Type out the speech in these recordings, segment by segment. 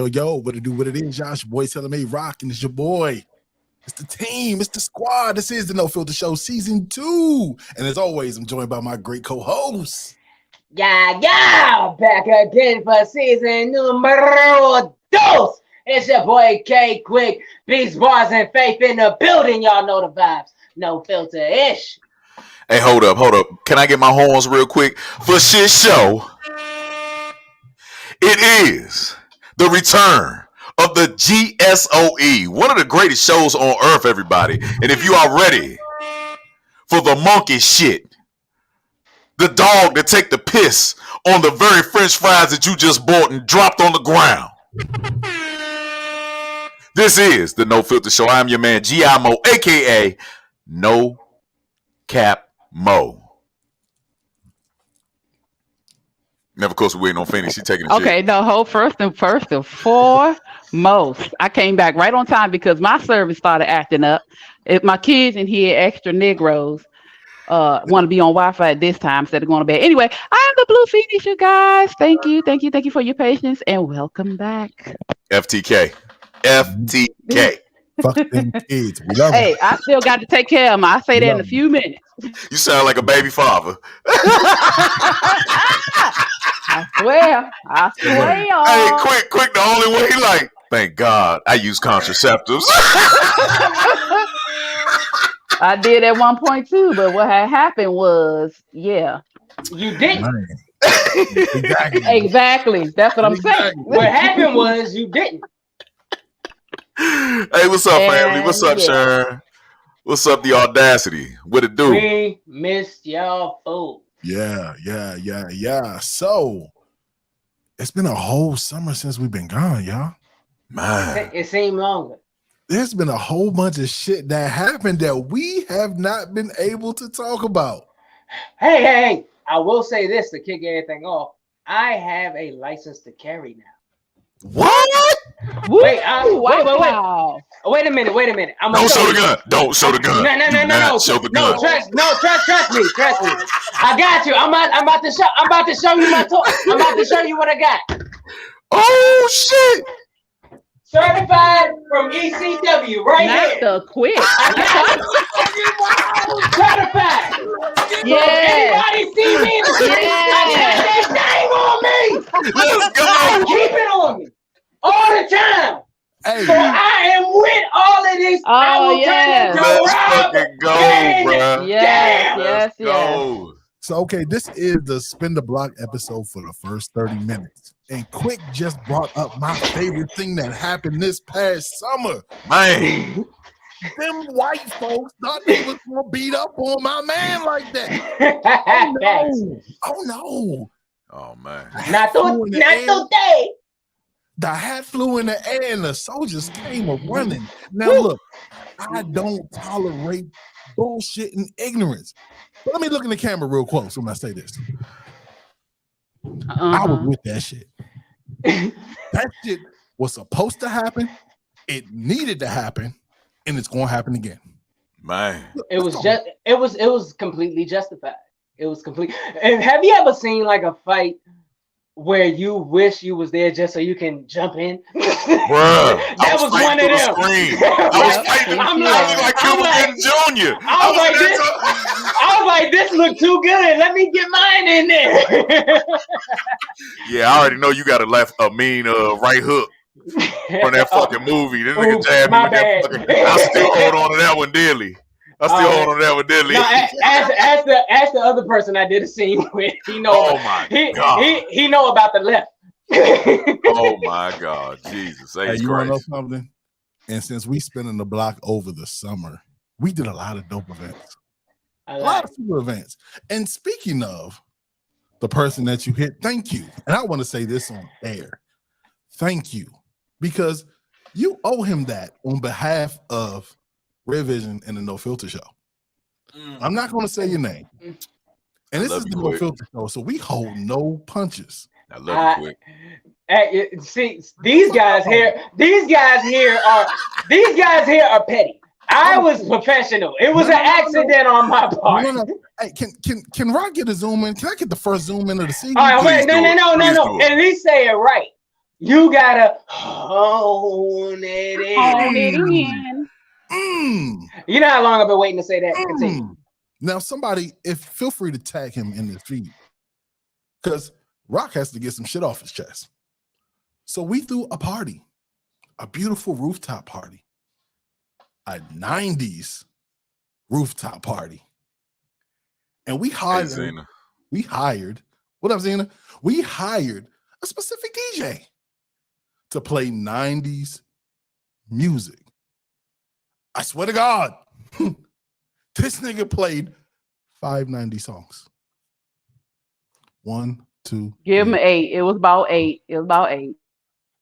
Yo, what it do, what it is, y'all? It's your boy Telling Me Rock, and it's your boy. It's the team, it's the squad. This is the No Filter Show Season 2. And as always, I'm joined by my great co-hosts. Yeah, back again for season numero dos. It's your boy K Quick, Beats, Bars, and Faith in the building. Y'all know the vibes. No filter-ish. Hey, hold up. Can I get my horns real quick? For shit show, it is the return of the GSOE, one of the greatest shows on earth, everybody. And if you are ready for the monkey shit, the dog that take the piss on the very French fries that you just bought and dropped on the ground, this is the No Filter Show. I'm your man, G.I. Mo, a.k.a. No Cap Mo. Never, of course, we're waiting on Fanny. She's taking a shit. Okay, no, hold first and foremost. I came back right on time because my service started acting up. My kids in here, extra Negroes, want to be on Wi-Fi at this time instead of going to bed. Anyway, I am the Blue Phoenix, you guys. Thank you for your patience and welcome back. FTK. Fuck them kids. We love Hey, them. I still got to take care of them. I'll say that in a few minutes. You sound like a baby father. I swear. Hey, quick, the only way, like, thank God I use contraceptives. I did at one point too, but what had happened was, yeah. You didn't. Exactly. That's what I'm saying. What happened was you didn't. Hey, what's up, family? What's up, Sharon? What's up, the audacity? What it do? We missed y'all food. Yeah. So, it's been a whole summer since we've been gone, y'all. Man. It seemed longer. There's been a whole bunch of shit that happened that we have not been able to talk about. Hey. I will say this to kick everything off. I have a license to carry now. What? Wait, wow. Wait a minute. Don't show the gun. Don't show the gun. No. Show the gun. Trust me. I got you. I'm about to show you my toy. I'm about to show you what I got. Oh shit! Certified from ECW, right Not here. the quick. I got it. Certified. Yeah. Anybody see me? I got that name on me. Let's go. I keep it on me all the time. Hey, So I am with all of this. Let's fucking go, bro. Yes. Go. so okay, this is the Spin the Block episode for the first 30 minutes. And Quick just brought up my favorite thing that happened this past summer. Man. Them white folks thought they was gonna beat up on my man like that. Oh no. Oh man. Not today. The hat flew in the air and the soldiers came running. Now look, I don't tolerate bullshit and ignorance. But let me look in the camera real close when I say this. I was with that shit. That shit was supposed to happen. It needed to happen, and it's gonna happen again. Man, it was completely justified. It was complete. And have you ever seen like a fight where you wish you was there just so you can jump in? Bruh, that was one of them. I was fighting. I'm like Cuba Jr. I was like, this look too good. Let me get mine in there. Yeah, I already know you got a mean right hook from that fucking movie. This nigga jabbed me with that fucking. I still hold on to that one dearly. No, ask the other person I did a scene with. He know. Oh my God. He know about the left. Oh my God, Jesus! Hey, you want to know something? And since we spinning the block over the summer, we did a lot of dope events, a lot of super events. And speaking of the person that you hit, thank you. And I want to say this on air, thank you, because You owe him that on behalf of Red Vision and the No Filter Show. I'm not going to say your name. And this is the No Filter Show, so we hold no punches. I love you, Quick. See, these guys here are petty. I was professional. It was an accident on my part. No. Hey, can Rock get a zoom in? Can I get the first zoom in of the season? All right, wait, no. At least say it right. You gotta hone it in. You know how long I've been waiting to say that? Continue. Now, somebody, feel free to tag him in this feed, because Rock has to get some shit off his chest. So we threw a party, a beautiful rooftop party, a 90s rooftop party. And we hired, what up, Zena? We hired a specific DJ to play 90s music. I swear to God, this nigga played 590 songs. 1, 2. Give him 8. It was about 8.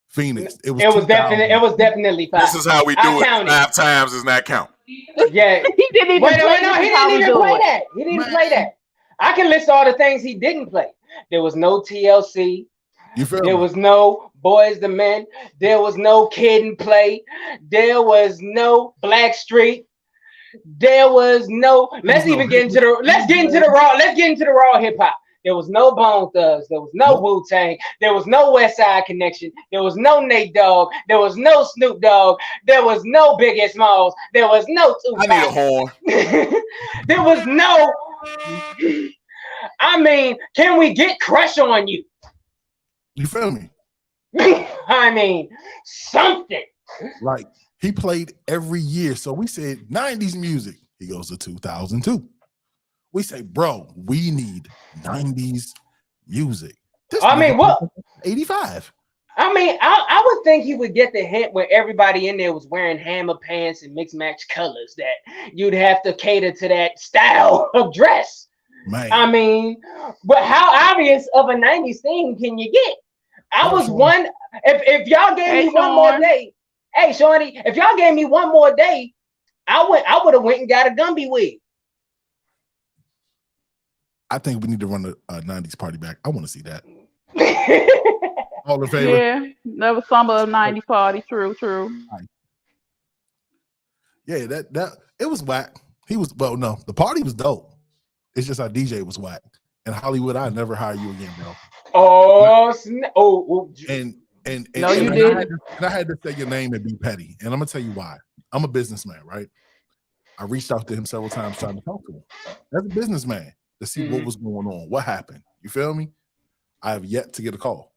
Phoenix. It was definitely 5. This is how we do it. 5 times does not count. Yeah. He didn't even play that. He didn't play that. I can list all the things he didn't play. There was no TLC. There was no Boys the Men. There was no Kid and Play. There was no Blackstreet. There was no. Let's get into the raw hip hop. There was no Bone Thugs. There was no Wu-Tang. There was no West Side Connection. There was no Nate Dogg. There was no Snoop Dogg. There was no Biggie Smalls. There was no Tupac. I need a horn. There was no. I mean, can we get Crush on You? You feel me? I mean, something. Like, he played every year. So we said 90s music. He goes to 2002. We say, bro, we need 90s music. I mean, what? 85. I mean, I would think you would get the hint where everybody in there was wearing hammer pants and mixed match colors, that you'd have to cater to that style of dress. Man. I mean, but how obvious of a 90s theme can you get? I was one. If y'all gave me one more day, hey Shawnee, if y'all gave me one more day, I would have went and got a Gumby wig. I think we need to run a 90s party back. I want to see that. All in favor? Yeah, that was some of the 90s party. True. Right. Yeah, that it was whack. The party was dope. It's just our DJ was whack. And Hollywood, I never hire you again, bro. And no, you did. I had to say your name and be petty. And I'm gonna tell you why. I'm a businessman, right? I reached out to him several times trying to talk to him. As a businessman, to see what was going on, what happened. You feel me? I have yet to get a call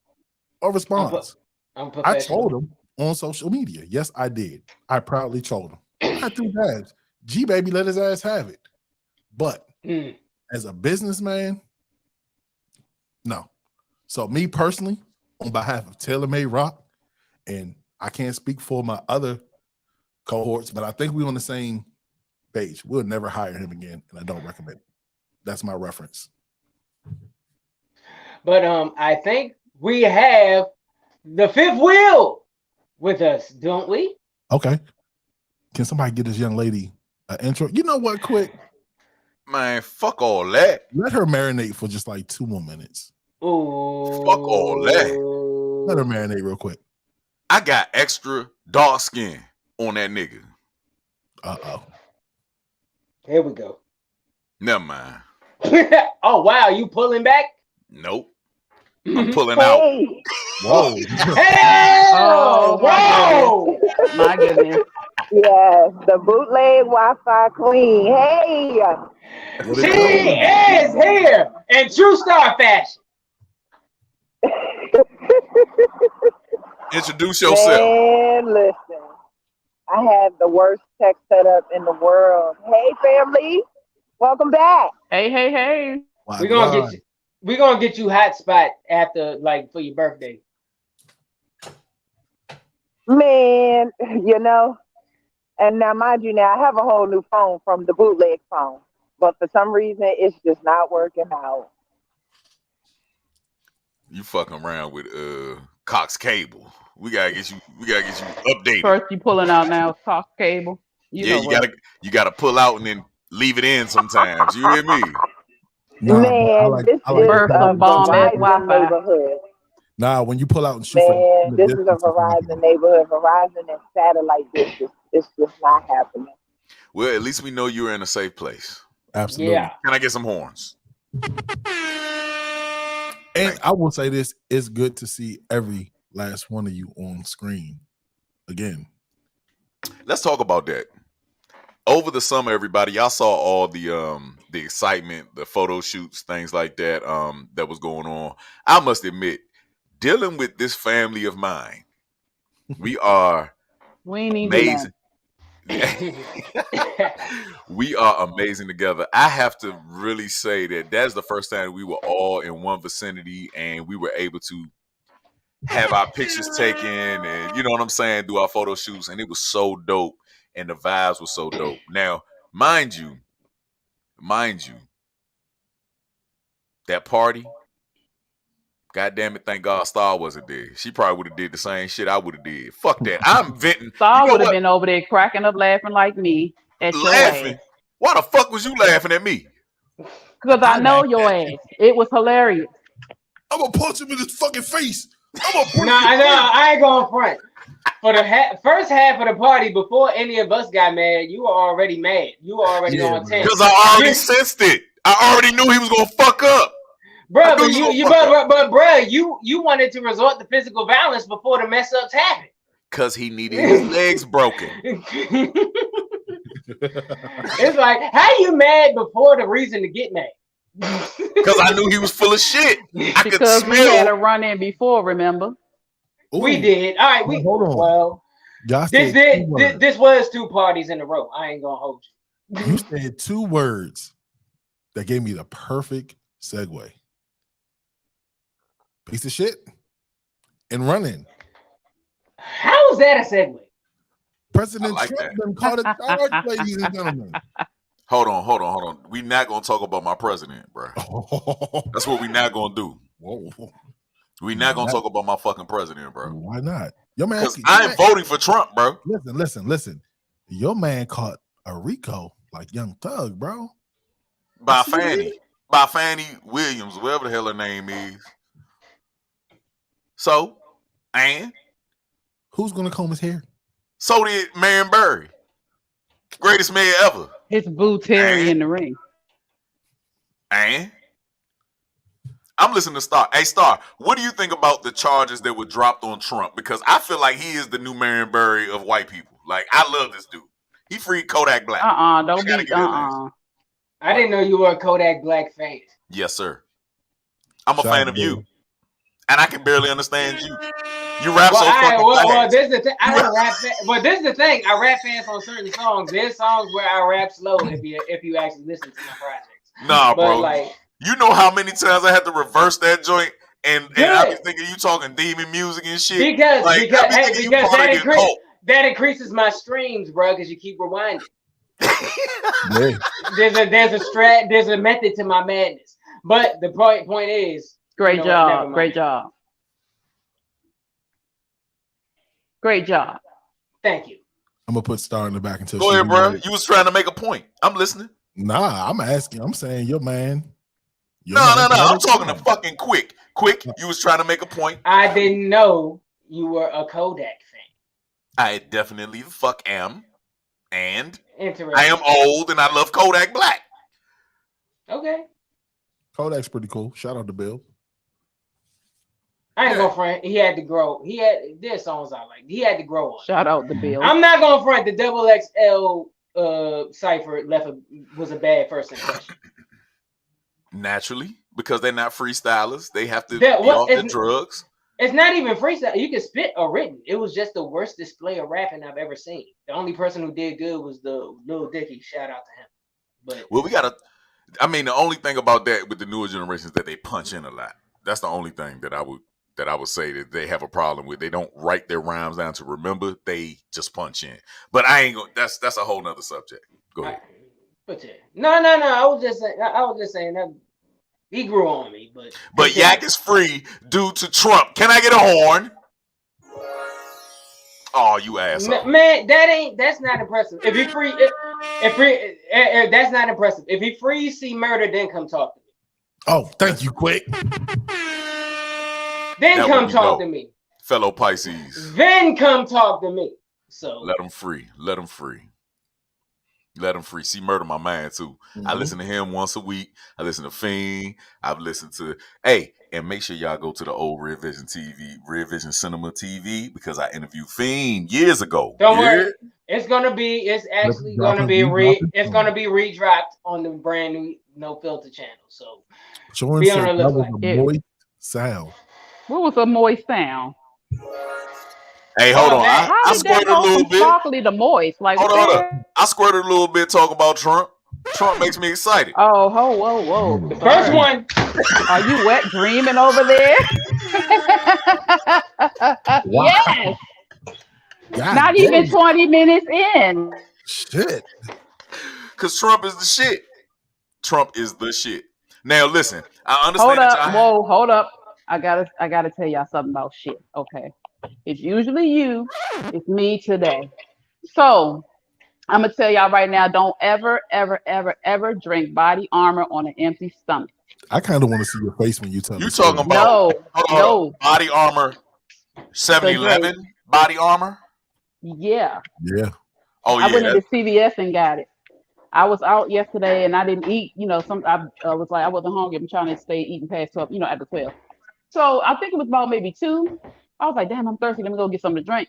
or response. I told him on social media. Yes, I did. I proudly told him. I threw dabs. G baby, let his ass have it. But as a businessman, no. So me personally, on behalf of TaylorMade Rock, and I can't speak for my other cohorts, but I think we're on the same page. We'll never hire him again, and I don't recommend it. That's my reference. But I think we have the fifth wheel with us, don't we? Okay. Can somebody get this young lady an intro? You know what, quick? Man, fuck all that. Let her marinate for just like 2 more minutes. Ooh. Fuck all that. Let her marinate real quick. I got extra dark skin on that nigga. Uh-oh. Here we go. Never mind. Oh, wow. You pulling back? Nope. I'm pulling out. Whoa. Hey! Oh, whoa! My goodness. Yes, the bootleg Wi-Fi queen. Hey! She is here in true star fashion. Introduce yourself. And listen, I have the worst tech setup in the world. Hey, family. Welcome back. Hey. We're gonna get you hotspot after, like, for your birthday. Man, you know, and now mind you, now I have a whole new phone from the bootleg phone, but for some reason it's just not working out. You fucking around with Cox Cable. We gotta get you updated. First, you pulling out now talk cable. Yeah, Know what? you gotta pull out and then leave it in sometimes. You hear me? Nah, but Man, this I like to is Birth pull out a some and shoot bomb from a ass distance. Verizon Wi-Fi. neighborhood. Nah, when you pull out and shoot from Man, a this is a distance, it's not Verizon happening. neighborhood. Verizon and satellite dish. It's just not happening. Well, at least we know you're in a safe place. Absolutely. Yeah. Can I get some horns? And I will say this: it's good to see every last one of you on screen again. Let's talk about that. Over the summer, everybody, y'all saw all the excitement, the photo shoots, things like that that was going on. I must admit, dealing with this family of mine, we are We ain't even do amazing. We are amazing together. I have to really say that's the first time we were all in one vicinity and we were able to have our pictures taken and you know what I'm saying, do our photo shoots, and it was so dope and the vibes were so dope. Now, mind you, that party, god damn it, thank God Star wasn't there. She probably would have did the same shit I would have did. Fuck that. I'm venting. Star You know would have what? been over there cracking up, laughing like me at your Laughing. ass. Why the fuck was you laughing at me? Because I know laughed your at ass. It was hilarious. I'm gonna punch him in his fucking face. I'm gonna punch Nah, him. I ain't going front. For the first half of the party, before any of us got mad, you were already mad. You were already Yeah, on 10. Because I already sensed it. I already knew he was gonna fuck up. Bro, but you wanted to resort to physical violence before the mess ups happened. Because he needed his legs broken. It's like, how you mad before the reason to get mad? Because I knew he was full of shit. I could Because we had a smell. run in before, remember? We Ooh, did. All right, now hold on. well, Y'all this said two words. this was 2 parties in a row. I ain't gonna hold you. You said 2 words that gave me the perfect segue. Piece of shit and running. How is that a segue? President I like Trump that. done caught a charge, ladies and gentlemen. Hold on. We not gonna talk about my president, bro. That's what we not gonna do. Whoa. We not gonna talk about my fucking president, bro. Why not? Your man, Because I ain't voting for Trump, bro. Listen. Your man caught a Rico like Young Thug, bro. By Fannie Williams, whatever the hell her name is. So, and Who's gonna comb his hair? so did Marion Barry. Greatest mayor ever. His boo Terry in the ring. And I'm listening to Star. Hey, Star, what do you think about the charges that were dropped on Trump? Because I feel like he is the new Marion Barry of white people. Like, I love this dude. He freed Kodak Black. Don't be I didn't know you were a Kodak Black fan. Yes, sir. I'm a Shout fan out of to you. Bill. And I can barely understand you. You rap so Well, fucking fast. this is the thing. I don't rap. But this is the thing. I rap fast on certain songs. There's songs where I rap slow if you actually listen to my projects. Nah, But bro. like, You know how many times I had to reverse that joint and I be thinking you talking demon music and shit. because I be thinking you part of your cult. that increases my streams, bro, because you keep rewinding. Yeah. There's a method to my madness. But the point is, Great you know what, never job. mind. Great job. Thank you. I'm gonna put Star in the back until Go she ahead, bro. reloads. You was trying to make a point. I'm listening. Nah, I'm asking. I'm saying your man. No. I'm talking to fucking Quick. Quick, you was trying to make a point. I didn't know you were a Kodak fan. I definitely the fuck am. And Interesting. I am old and I love Kodak Black. Okay. Kodak's pretty cool. Shout out to Bill. I ain't gonna front. He had to grow. There's songs I like. He had to grow on. Shout out to Bill. I'm not gonna front. The Double XL cipher was a bad first impression. Naturally, because they're not freestylers. They have to That- be what- off their it's- drugs. It's not even freestyle. You can spit or written. It was just the worst display of rapping I've ever seen. The only person who did good was the Lil Dicky. Shout out to him. But Well, the only thing about that with the newer generation is that they punch in a lot. That's the only thing that I would say that they have a problem with. They don't write their rhymes down to remember. They just punch in. But I ain't gonna. That's a whole nother subject. Go ahead. But yeah. No. I was just saying that he grew on me. But Yak is free due to Trump. Can I get a horn? Oh, you asshole. Man, that's not impressive. If he free, that's not impressive. If he free see murder, then come talk to me. Oh, thank you, Quick. Then come talk to me. Fellow Pisces. Then come talk to me. So let him free. Let him free. Let him free. See murder my man too. I listen to him once a week. I listen to Fiend. I've listened to and make sure y'all go to the old Red Vision TV, Red Vision Cinema TV, because I interviewed Fiend years ago. Don't worry. It's actually gonna be redropped on the brand new No Filter channel. So be on the lookout. Moist sound. What was a moist sound? Hey, hold on. I squirted a little bit. Sparkly to moist. Like, hold on. I squirted a little bit talking about Trump. Trump makes me excited. Oh, whoa. First one. Are you wet dreaming over there? Yes. God Not damn. Even 20 minutes in. Shit. Because Trump is the shit. Trump is the shit. Now, listen. I understand Hold up. I gotta tell y'all something about shit. Okay. It's usually you. It's me today. So I'm gonna tell y'all right now, don't ever drink Body Armor on an empty stomach. I kind of want to see your face when you tell me. You talking about no Body Armor 7-Eleven Body Armor? Yeah. Yeah. Oh yeah. I went into CVS and got it. I was out yesterday and I didn't eat. I was like I wasn't hungry. I'm trying to stay eating past 12. After 12. So I think it was about maybe 2. I was like, damn, I'm thirsty. Let me go get something to drink.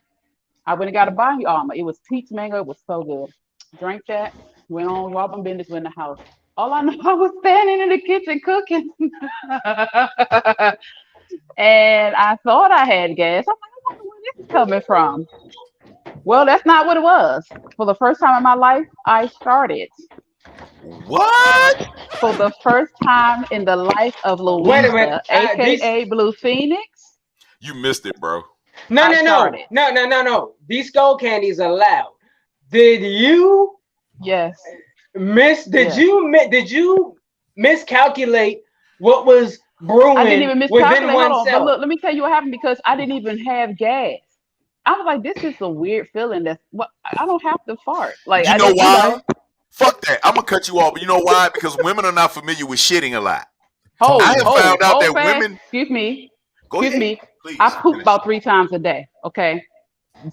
I went and got a Body Armor. It was peach mango. It was so good. Drank that. Went on, walked my business, went in the house. All I know, I was standing in the kitchen cooking. And I thought I had gas. I'm like, I wonder where this is coming from. Well, that's not what it was. For the first time in my life, I started. What? For the first time in the life of Louisa, aka Blue Phoenix. You missed it, bro. No. These skull candies are loud. Did you? Yes. Did you miscalculate what was brewing? I didn't even miscalculate. Hold on, but look, let me tell you what happened because I didn't even have gas. I was like, this is a weird feeling. I don't have to fart. Like, you know why? Fuck that. I'm gonna cut you off. But you know why? Because women are not familiar with shitting a lot. I have found out that women. Excuse me. Please, I poop about 3 times a day. Okay,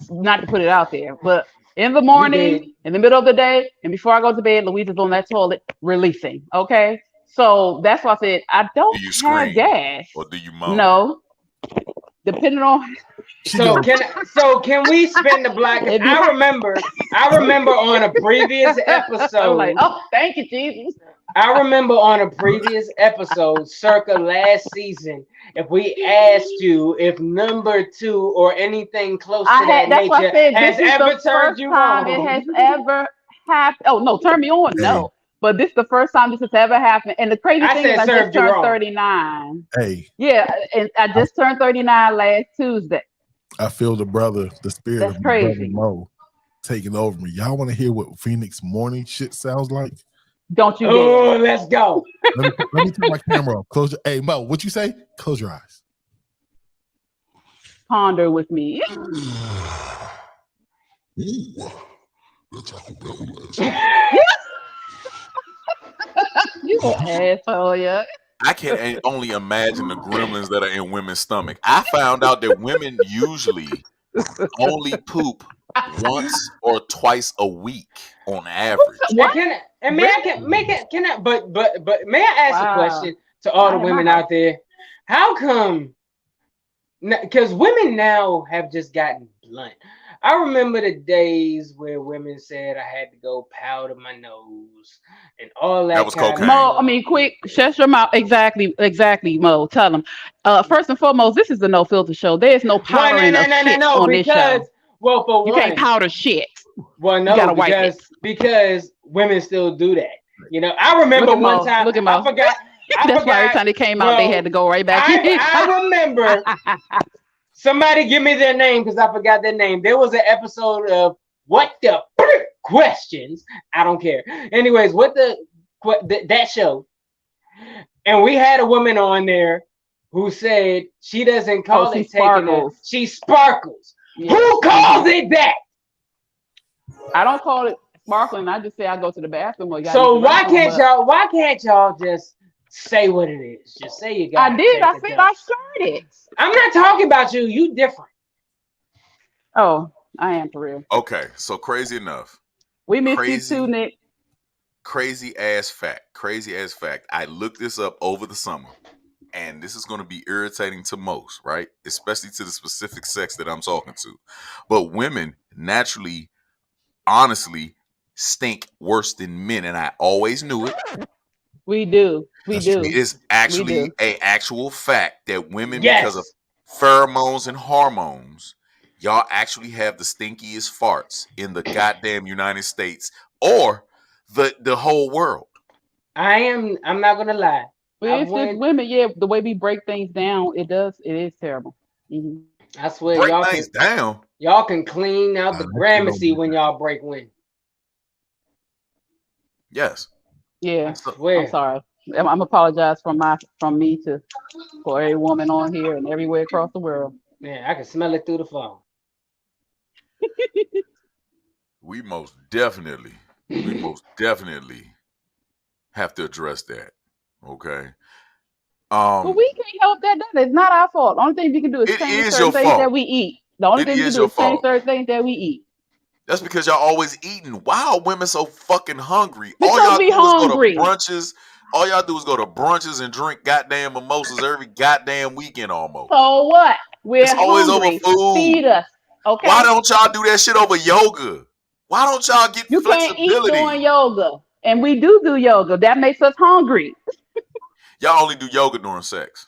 not to put it out there, but in the morning, in the middle of the day, and before I go to bed, Louisa's on that toilet releasing. Okay, so that's why I said I don't have gas. Or do you moan? No, depending on. So can we spin the block? I remember on a previous episode. I'm like, oh, thank you, Jesus. I remember on a previous episode, circa last season, if we asked you if number 2 or anything close to that nature has ever turned you on. It has ever happened. Oh no, turn me on. No. But this is the first time this has ever happened. And the crazy thing is I just turned 39. Hey. Yeah, and I just turned 39 last Tuesday. I feel the spirit of crazy. Brother Mo taking over me. Y'all want to hear what Phoenix morning shit sounds like? Don't you dare. Let's go. Let me turn my camera off. Hey, Mo, what you say? Close your eyes. Ponder with me. You an asshole, yeah. I can only imagine the gremlins that are in women's stomach. I found out that women usually only poop once or twice a week on average. But may I ask a question to all the women out there? How come? Because women now have just gotten blunt. I remember the days where women said I had to go powder my nose and all that. That was cocaine. Mo, quick, shut your mouth. Exactly, Mo. Tell them. First and foremost, this is the No Filter Show. There's no powdering of shit on this show. Well, for you can't powder shit. Well, no, because women still do that. I remember one time. I forgot. That's why every time they came out, they had to go right back. I remember. Somebody give me their name because I forgot their name. There was an episode of What the Questions. I don't care. Anyways, that show. And we had a woman on there who said she doesn't call it taking it. She sparkles. Yeah. Who calls it that? I don't call it sparkling. I just say I go to the bathroom or So why can't but y'all? Why can't y'all just say what it is? Just say you got. I did. I Take a said dump. I started. I'm not talking about you. You different. Oh, I am for real. Okay, so crazy enough. We missed you too, Nick. Crazy ass fact. I looked this up over the summer, and this is going to be irritating to most, right? Especially to the specific sex that I'm talking to. But women naturally, honestly, stink worse than men, and I always knew it. We do. We do. It is actually a actual fact that women, because of Yes. pheromones and hormones, y'all actually have the stinkiest farts in the goddamn United States or the whole world. I'm not gonna lie. Well, it's just women. Yeah, the way we break things down, it is terrible. Mm-hmm. I swear, Break things down. Y'all can clean out the Gramercy when y'all break wind. Yes. Yeah. I swear. I'm sorry. I'm apologize from me for every woman on here and everywhere across the world. Man, I can smell it through the phone. We most definitely have to address that. Okay. But we can't help that. That is not our fault. The only thing we can do is change certain things that we eat. The only thing we can do is change certain things that we eat. That's because y'all always eating. Why are women so fucking hungry? Because all y'all we do hungry. is go to brunches. All y'all do is go to brunches and drink goddamn mimosas every goddamn weekend almost. So what? It's always hungry. over food. Feed us. Okay. Why don't y'all do that shit over yoga? Why don't y'all get you flexibility? You can't eat doing yoga. And we do yoga. That makes us hungry. Y'all only do yoga during sex.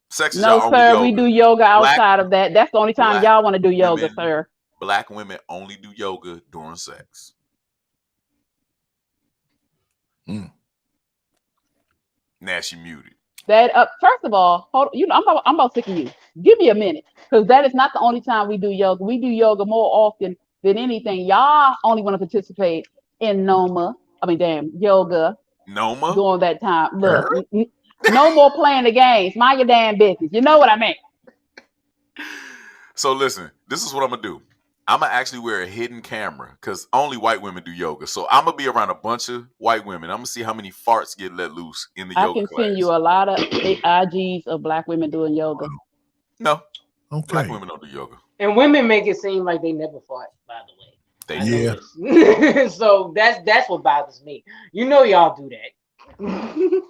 Sex is no, y'all sir, only yoga. We do yoga outside of that. That's the only time y'all want to do yoga, sir. Black women only do yoga during sex. Now she muted. That first of all, hold on, I'm about sick of you. Give me a minute, because that is not the only time we do yoga. We do yoga more often than anything. Y'all only want to participate in yoga. Noma during that time. Look, no more playing the games. Mind your damn business. You know what I mean? So listen, this is what I'm gonna do. I'm gonna actually wear a hidden camera because only white women do yoga. So I'm gonna be around a bunch of white women. I'm gonna see how many farts get let loose in the yoga class. I can send you a lot of IGs of black women doing yoga. No, black women don't do yoga. And women make it seem like they never fought. By the way, they so that's what bothers me. You know, y'all do that.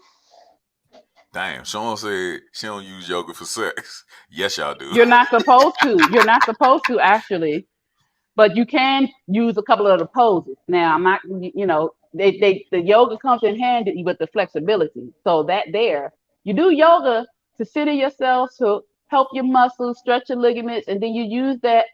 Damn, Sean said she don't use yoga for sex. Yes, y'all do. You're not supposed to. You're not supposed to actually, but you can use a couple of the poses. Now, I'm not. The yoga comes in handy with the flexibility. So you do yoga to center yourself to help your muscles, stretch your ligaments, and then you use that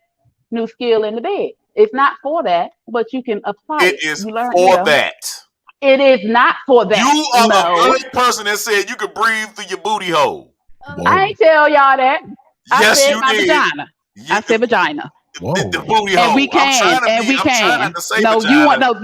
new skill in the bed. It's not for that, but you can apply it. It is for that. It is not for that. You are the first person that said you could breathe through your booty hole. I ain't tell y'all that. Yes, I said you my did. Vagina. I said vagina. The booty and hole. We can. I'm trying not to say no, vagina, you want no.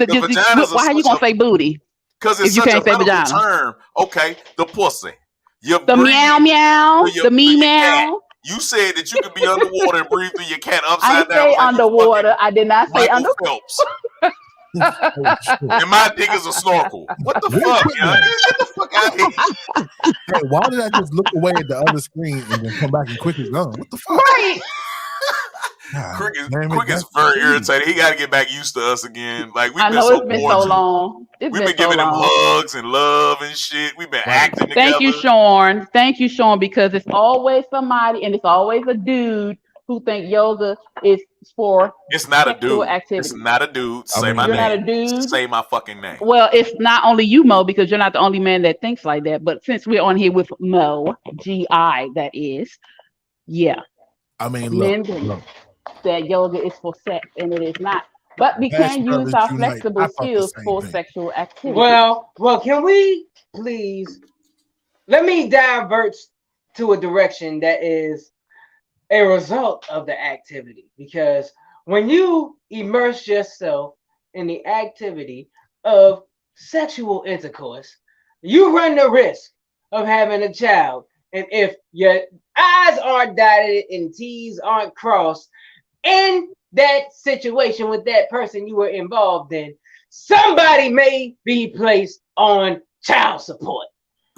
Why are you gonna say booty? Because it's you such can't a say medical vagina. term. Okay, the pussy. The meow meow. The me meow. You said that you could be underwater and breathe through your cat upside down. I didn't say underwater. I did not say underwater. Phelps. And my dick is a snorkel. What the fuck, man? Get the fuck out of here. Hey, why did I just look away at the other screen and then come back and quickly gone? What the fuck? Right. Quick is very irritated. He got to get back used to us again. Like we've been so it's been so long. We've been giving him hugs and love and shit. We've been acting together. Thank you, Sean. Thank you, Sean, because it's always somebody and it's always a dude who think yoga is for it's not a dude. Activity. It's not a dude. Say my name. You're not a dude. Say my fucking name. Well, it's not only you, Mo, because you're not the only man that thinks like that. But since we're on here with Mo, G.I., that is, yeah. I mean, men that yoga is for sex, and it is not. But we can use our flexible skills for sexual activity. Well, can we please let me divert to a direction that is a result of the activity, because when you immerse yourself in the activity of sexual intercourse, you run the risk of having a child, and if your I's aren't dotted and T's aren't crossed, in that situation with that person you were involved in, somebody may be placed on child support.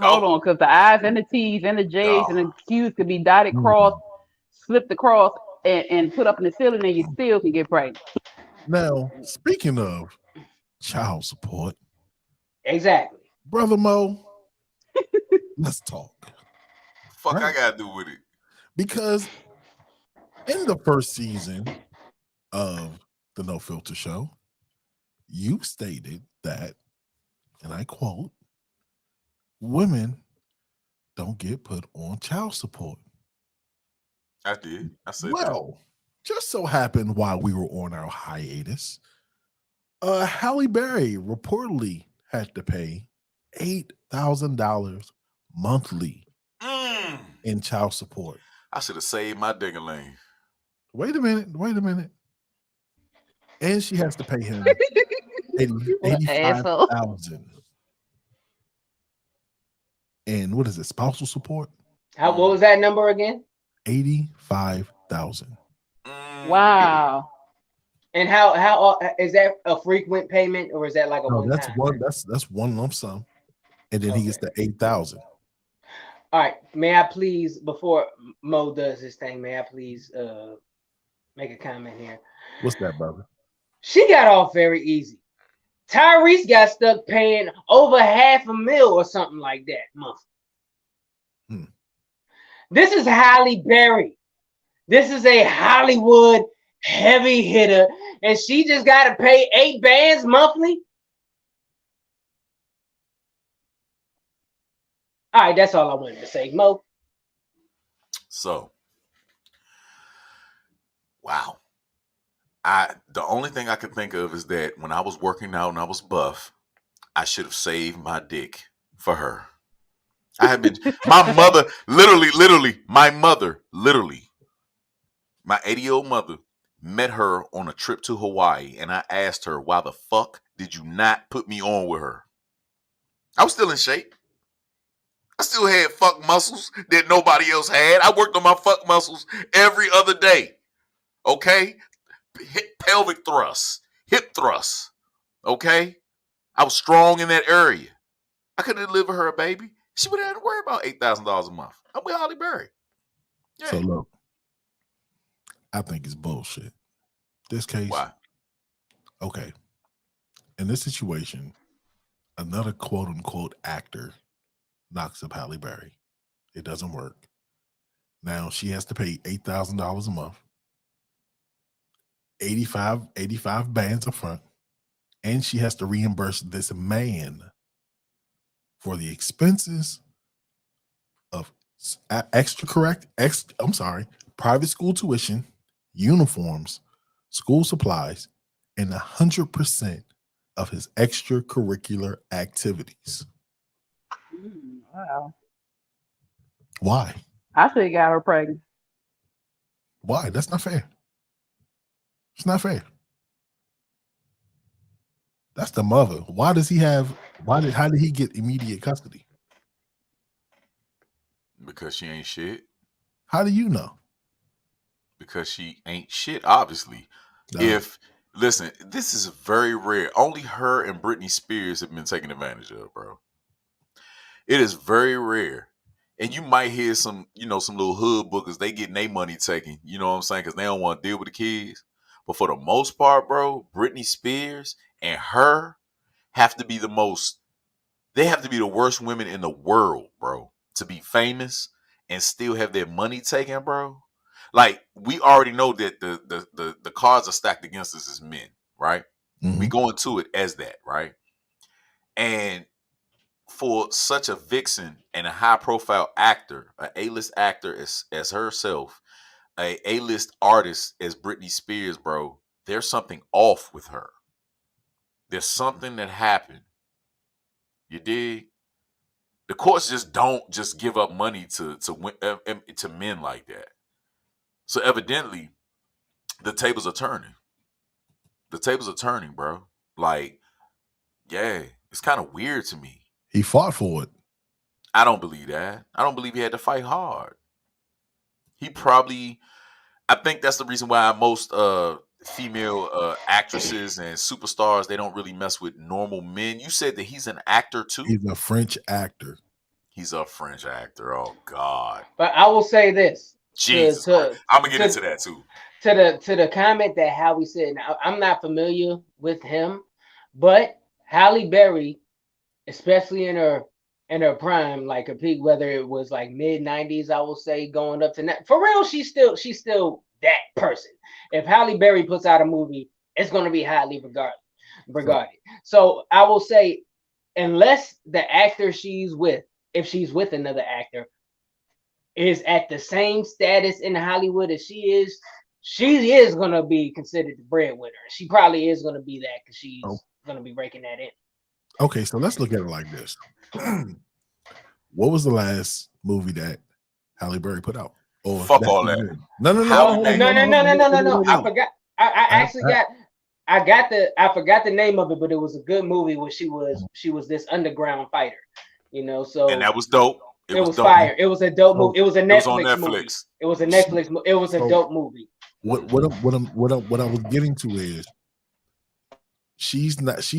Hold on, because the I's and the T's and the J's and the Q's could be dotted, crossed, slipped across, and put up in the ceiling, and you still can get pregnant. Now, speaking of child support, Exactly. Brother Mo, let's talk. Fuck, Right. I gotta do with it. Because in the first season of the No Filter Show, you stated that, and I quote, women don't get put on child support. I did. I said Well, just so happened while we were on our hiatus, Halle Berry reportedly had to pay $8,000 monthly that. in child support. I should have saved my ding-a-ling. Wait a minute. And she has to pay him Asshole. $85,000. And what is it? Spousal support? What was that number again? $85,000. Wow. And how is that a frequent payment or is that like a No, one that's time? that's one lump sum, and then he gets the $8,000. All right. May I please, before Mo does this thing, may I please make a comment here? What's that, brother? She got off very easy. Tyrese got stuck paying over $500,000 or something like that monthly. This is Halle Berry. This is a Hollywood heavy hitter, and she just got to pay 8 bands monthly. All right, that's all I wanted to say, Mo. So, wow. The only thing I could think of is that when I was working out and I was buff, I should have saved my dick for her. I had been my mother, literally, my 80-year-old mother met her on a trip to Hawaii, and I asked her, why the fuck did you not put me on with her? I was still in shape. I still had fuck muscles that nobody else had. I worked on my fuck muscles every other day. Okay? Pelvic thrusts, hip thrusts. Okay? I was strong in that area. I could have delivered her a baby. She would have had to worry about $8,000 a month. I'm with Halle Berry. Yeah. So look, I think it's bullshit. This case. Why? Okay. In this situation, another quote unquote actor knocks up Halle Berry. It doesn't work. Now she has to pay $8,000 a month, 85 bands up front, and she has to reimburse this man for the expenses of private school tuition, uniforms, school supplies, and 100% of his extracurricular activities. Wow. Why? I should have got her pregnant. Why? That's not fair. It's not fair. That's the mother. How did he get immediate custody? Because she ain't shit. How do you know? Because she ain't shit, obviously. No. Listen, this is very rare. Only her and Britney Spears have been taken advantage of, bro. It is very rare. And you might hear some little hood bookers, they getting their money taken, you know what I'm saying? Because they don't want to deal with the kids. But for the most part, bro, Britney Spears and her have to be the worst women in the world, bro, to be famous and still have their money taken, bro. Like, we already know that the cards are stacked against us as men, right? Mm-hmm. We go into it as that, right? And for such a vixen and a high-profile actor, an A-list actor as herself, a A-list artist as Britney Spears, bro, there's something off with her. There's something that happened. You dig? The courts just don't just give up money to men like that. So evidently, the tables are turning. The tables are turning, bro. Like, yeah, it's kind of weird to me. He fought for it. I don't believe that. I don't believe he had to fight hard. He probably, I think that's the reason why most female actresses and superstars, they don't really mess with normal men. You said that he's an actor too? He's a French actor. He's a French actor. Oh God. But I will say this Jesus Christ. I'm gonna get to into that too. to the comment that Howie said. Now, I'm not familiar with him, but Halle Berry, especially in her prime, like her peak, whether it was like mid-90s, I will say, going up to now. For real, she's still that person. If Halle Berry puts out a movie, it's gonna be highly regarded. So I will say, unless the actor she's with, if she's with another actor, is at the same status in Hollywood as she is gonna be considered the breadwinner. She probably is gonna be that because she's gonna be raking that in. Okay, so let's look at it like this. What was the last movie that Halle Berry put out? Or fuck all that. No. I forgot. I forgot the name of it, but it was a good movie where she was this underground fighter, So and that was dope. It was dope. Fire. It was a dope movie. It was a Netflix movie. It was a Netflix. It was a dope movie. What I was getting to is she's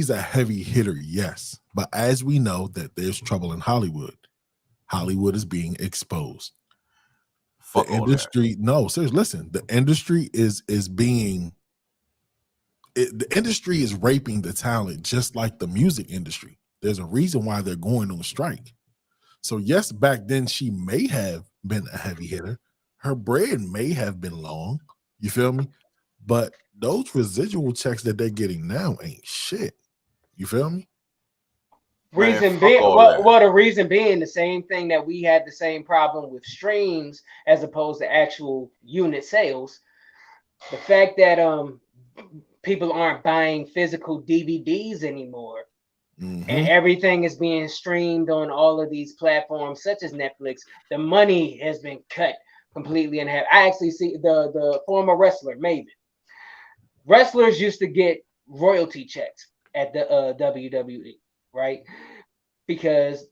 a heavy hitter, yes, but as we know that there's trouble in Hollywood. Hollywood is being exposed. Fuck the industry. No, seriously, listen. The industry is being. The industry is raping the talent, just like the music industry. There's a reason why they're going on strike. So yes, back then she may have been a heavy hitter. Her bread may have been long. You feel me? But those residual checks that they're getting now ain't shit. You feel me? Reason being, well, the reason being the same thing that we had the same problem with streams as opposed to actual unit sales. The fact that people aren't buying physical DVDs anymore, and everything is being streamed on all of these platforms such as Netflix. The money has been cut completely in half. I actually see the former wrestler Maven. Wrestlers used to get royalty checks at the WWE, right? Because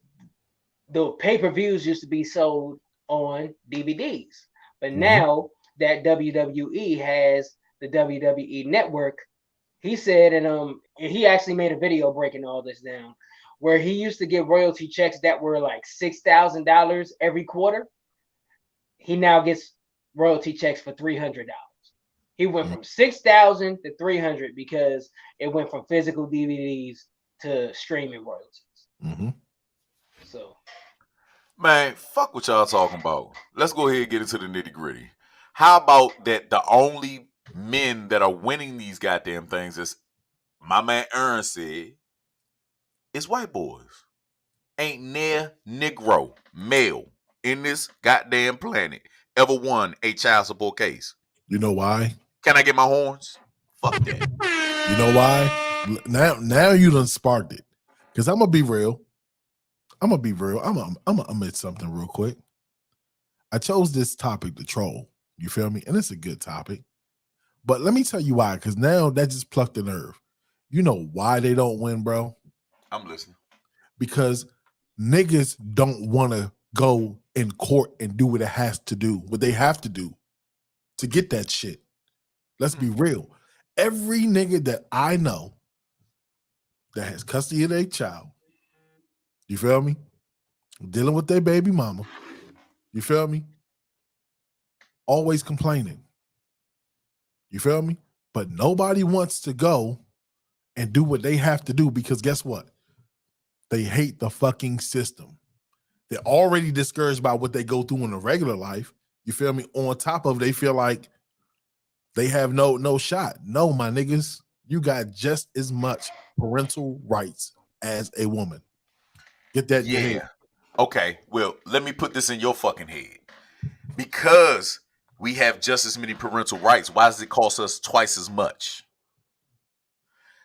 the pay-per-views used to be sold on DVDs. But now that WWE has the WWE network, he said, and he actually made a video breaking all this down, where he used to get royalty checks that were like $6,000 every quarter. He now gets royalty checks for $300. He went from $6,000 to $300 because it went from physical DVDs to streaming royalties. So, man, fuck what y'all talking about. Let's go ahead and get into the nitty gritty. How about that? The only men that are winning these goddamn things, is my man Aaron said, is white boys. Ain't near Negro male in this goddamn planet ever won a child support case. You know why? Can I get my horns? Fuck that. You know why? Now you done sparked it. Because I'm gonna be real. I'm gonna admit something real quick. I chose this topic to troll. You feel me? And it's a good topic. But let me tell you why, because now that just plucked the nerve. You know why they don't win, bro? I'm listening. Because niggas don't want to go in court and do what it has to do, what they have to do to get that shit. Let's be real. Every nigga that I know that has custody of their child, you feel me? Dealing with their baby mama, you feel me? Always complaining. You feel me? But nobody wants to go and do what they have to do because guess what? They hate the fucking system. They're already discouraged by what they go through in a regular life. You feel me? On top of, they feel like they have no shot. No, my niggas, you got just as much parental rights as a woman. Get that in your head. Okay, well, let me put this in your fucking head. Because we have just as many parental rights, why does it cost us twice as much?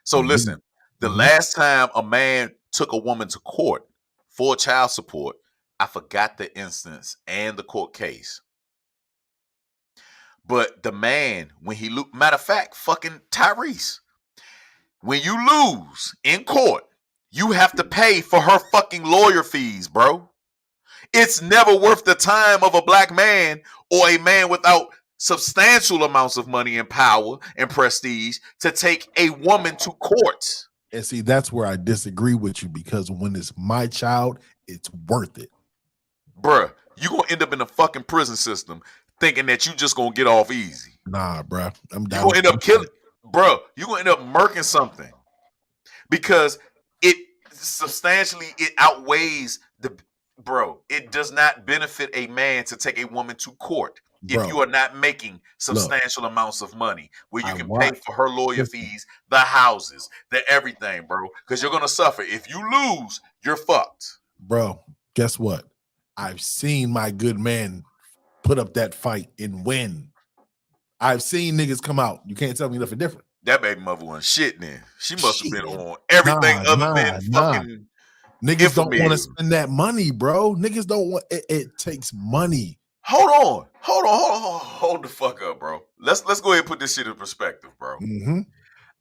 So listen, the last time a man took a woman to court for child support, I forgot the instance and the court case. But the man, when he matter of fact, fucking Tyrese, when you lose in court, you have to pay for her fucking lawyer fees, bro. It's never worth the time of a black man or a man without substantial amounts of money and power and prestige to take a woman to court. And see, that's where I disagree with you, because when it's my child, it's worth it. Bruh, you gonna end up in the fucking prison system thinking that you just gonna get off easy. Nah, bruh. I'm You down. gonna end up killing, bruh. You gonna end up murking something because it substantially it outweighs the bro. It does not benefit a man to take a woman to court Bro, if you are not making substantial amounts of money where you I can watch- pay for her lawyer listen. fees, the houses, the everything, bro. Because you're gonna suffer. If you lose, you're fucked. Bro, guess what? I've seen my good man put up that fight and win. I've seen niggas come out. You can't tell me nothing different. That baby mother wasn't shit then. She must have been Shit. on everything Nah, other than fucking Niggas don't want infamy. to spend that money, bro. Niggas don't want it. It takes money. Hold the fuck up, bro. Let's go ahead and put this shit in perspective, bro. Mm-hmm.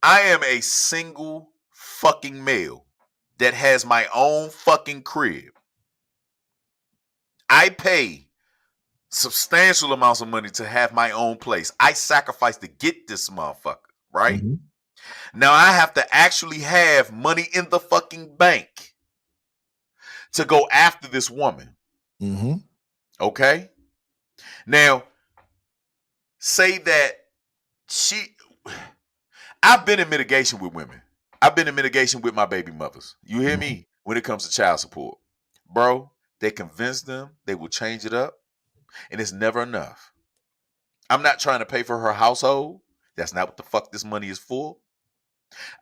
I am a single fucking male that has my own fucking crib. I pay substantial amounts of money to have my own place. I sacrifice to get this motherfucker, right? Mm-hmm. Now I have to actually have money in the fucking bank to go after this woman. Mm-hmm. Okay? Now, say that I've been in mitigation with women. I've been in mitigation with my baby mothers. You hear me? When it comes to child support. Bro, they convince them they will change it up, and it's never enough. I'm not trying to pay for her household. That's not what the fuck this money is for.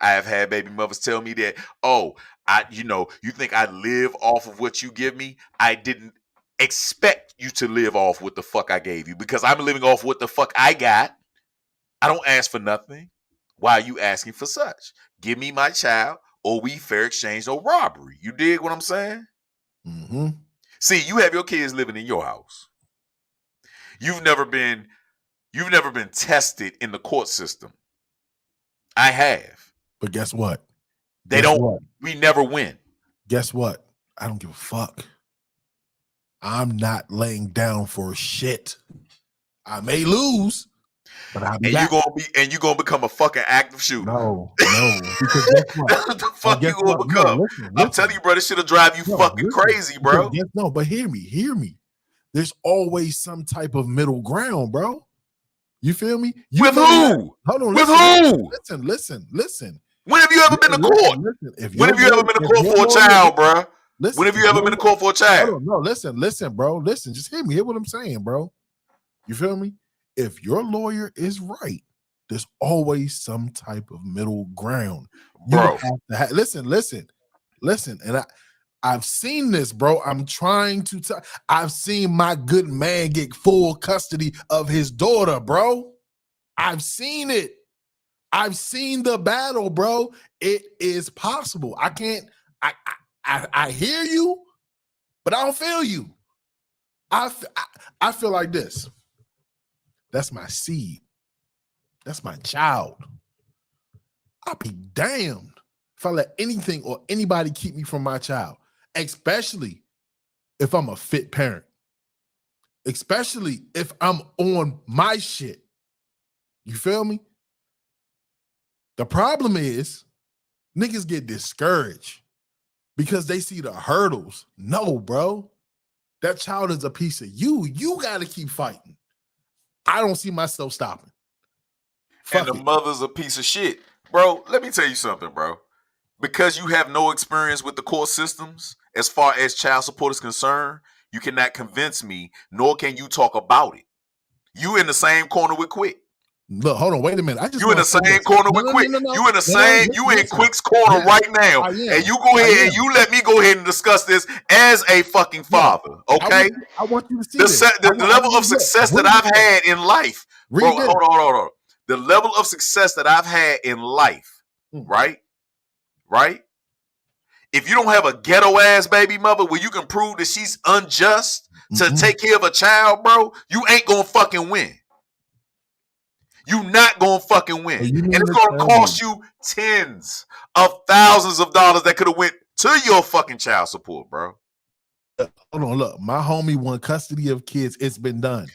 I have had baby mothers tell me that, you think I live off of what you give me? I didn't expect you to live off what the fuck I gave you because I'm living off what the fuck I got. I don't ask for nothing. Why are you asking for such? Give me my child or we fair exchange or robbery. You dig what I'm saying? Mm-hmm. See, you have your kids living in your house. You've never been tested in the court system. I have. But guess what? We never win. Guess what? I don't give a fuck. I'm not laying down for shit. I may lose, but I'll be back. You're gonna become a fucking active shooter. No. Because guess what? That's what the fuck you gonna become. No, listen. I'm telling you, bro, this shit'll drive you fucking crazy, bro. But hear me. There's always some type of middle ground, bro. You feel me? With who? Hold on. With who? Listen. When have you ever been to court? When have you ever been to court for a child, bro? When have you ever been to court for a child? No, listen, bro. Listen, just hear me. Hear what I'm saying, bro. You feel me? If your lawyer is right, there's always some type of middle ground. Bro. Listen. And I've seen this, bro. I'm trying to I've seen my good man get full custody of his daughter, bro. I've seen it. I've seen the battle, bro. It is possible. I hear you, but I don't feel you. I feel like this. That's my seed. That's my child. I'll be damned if I let anything or anybody keep me from my child, especially if I'm a fit parent, especially if I'm on my shit. You feel me? The problem is niggas get discouraged because they see the hurdles. No, bro. That child is a piece of you. You got to keep fighting. I don't see myself stopping. And the mother's a piece of shit. Bro, let me tell you something, bro. Because you have no experience with the court systems as far as child support is concerned, you cannot convince me, nor can you talk about it. You in the same corner with Quick. Look, hold on, wait a minute. You in the same corner with Quick. You in the same, you in Quick's corner right now. And you go ahead and you let me go ahead and discuss this as a fucking father. Okay? I want you to see the level of success that I've had in life. Bro, hold on. The level of success that I've had in life, right? If you don't have a ghetto ass baby mother where you can prove that she's unjust to take care of a child, bro, you ain't gonna fucking win. You not gonna fucking win. And it's gonna cost you tens of thousands of dollars that could have went to your fucking child support, bro. Hold on, look. My homie won custody of kids. It's been done.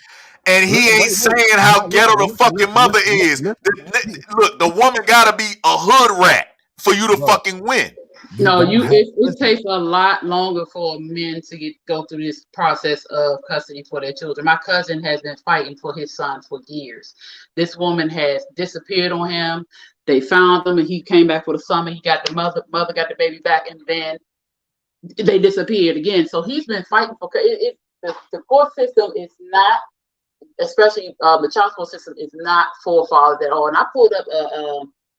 And he ain't saying how ghetto the fucking mother is. Look, the woman gotta be a hood rat for you to fucking win. No, it takes a lot longer for men to go through this process of custody for their children. My cousin has been fighting for his son for years. This woman has disappeared on him. They found him and he came back for the summer. He got the mother got the baby back, and then they disappeared again. So he's been fighting for it. The court system is not, especially the child support system, is not for fathers at all. And I pulled up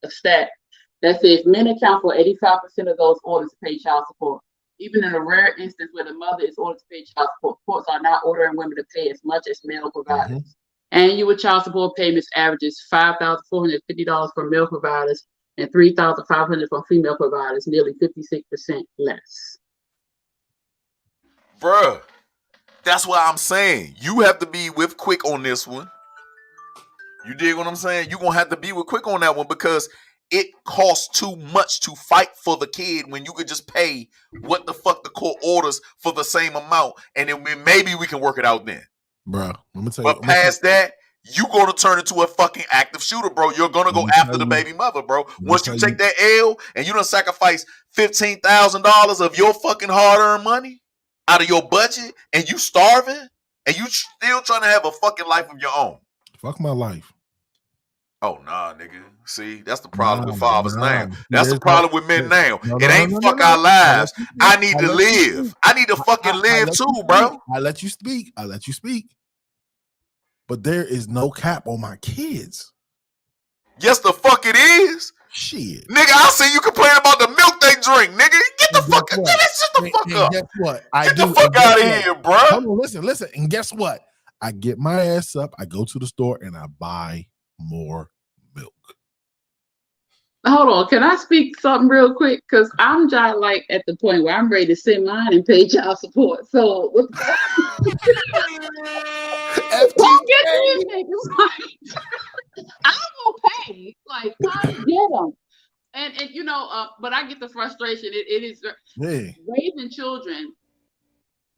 a stat that says men account for 85% of those orders to pay child support. Even in a rare instance where the mother is ordered to pay child support, courts are not ordering women to pay as much as male providers. Mm-hmm. Annual child support payments averages $5,450 for male providers and $3,500 for female providers, nearly 56% less. Bruh, that's what I'm saying. You have to be with quick on this one. You dig what I'm saying? You're going to have to be with quick on that one because it costs too much to fight for the kid when you could just pay what the fuck the court orders for the same amount, and then maybe we can work it out then. Bro, let me tell you. But past that, you going to turn into a fucking active shooter, bro. You're going to go after the baby mother, bro. Once you take that L and you done sacrifice $15,000 of your fucking hard-earned money out of your budget, and you starving, and you still trying to have a fucking life of your own. Fuck my life. Oh, nah, nigga. See, that's the problem with fathers now. That's the problem with men now. It ain't fuck our lives. I need to live. I need to fucking live too, bro. I let you speak. But there is no cap on my kids. Yes, the fuck it is. Shit. Nigga, I see you complain about the milk they drink, nigga. Get the fuck up. Shut the fuck up. Guess what? Get the fuck out of here, bro. Hold on, listen. And guess what? I get my ass up, I go to the store, and I buy more milk. Hold on, can I speak something real quick? Because I'm just like at the point where I'm ready to send mine and pay child support. So what don't get these niggas. Like, I'm gonna pay. Like, I get them. And you know, but I get the frustration. It is raising children.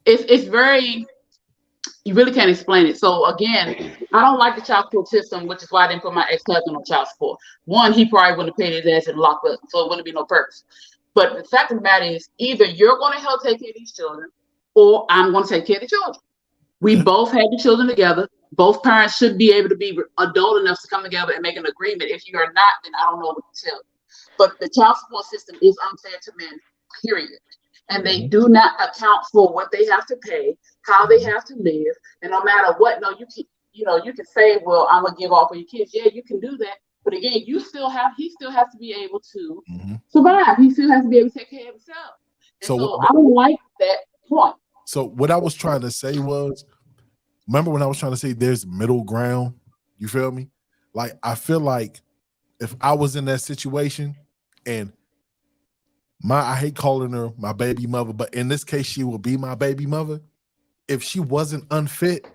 It's very. You really can't explain it. So again, I don't like the child support system, which is why I didn't put my ex-husband on child support. One, he probably wouldn't have paid his ass and locked up, so it wouldn't be no purpose. But the fact of the matter is, either you're going to help take care of these children, or I'm going to take care of the children. We both had the children together. Both parents should be able to be adult enough to come together and make an agreement. If you are not, then I don't know what to tell you. But the child support system is unfair to men, period. And they do not account for what they have to pay, how they have to live, and no matter what, you can say, well, I'm gonna give all for your kids. Yeah, you can do that, but again, he still has to be able to survive. He still has to be able to take care of himself. So I don't like that point. So what I was trying to say was, remember when I was trying to say there's middle ground? You feel me? Like I feel like if I was in that situation and I hate calling her my baby mother, but in this case, she will be my baby mother. If she wasn't unfit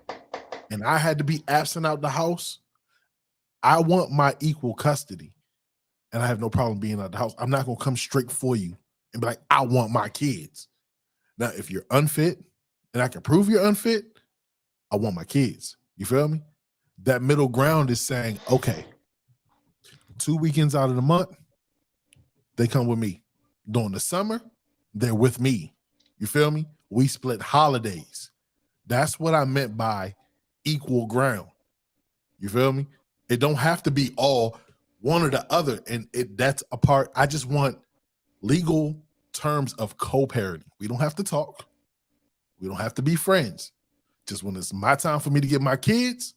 and I had to be absent out the house, I want my equal custody. And I have no problem being out the house. I'm not going to come straight for you and be like, I want my kids. Now, if you're unfit and I can prove you're unfit, I want my kids. You feel me? That middle ground is saying, okay, 2 weekends out of the month, they come with me. During the summer, they're with me. You feel me? We split holidays. That's what I meant by equal ground. You feel me? It don't have to be all one or the other. And that's a part. I just want legal terms of co-parenting. We don't have to talk. We don't have to be friends. Just when it's my time for me to get my kids,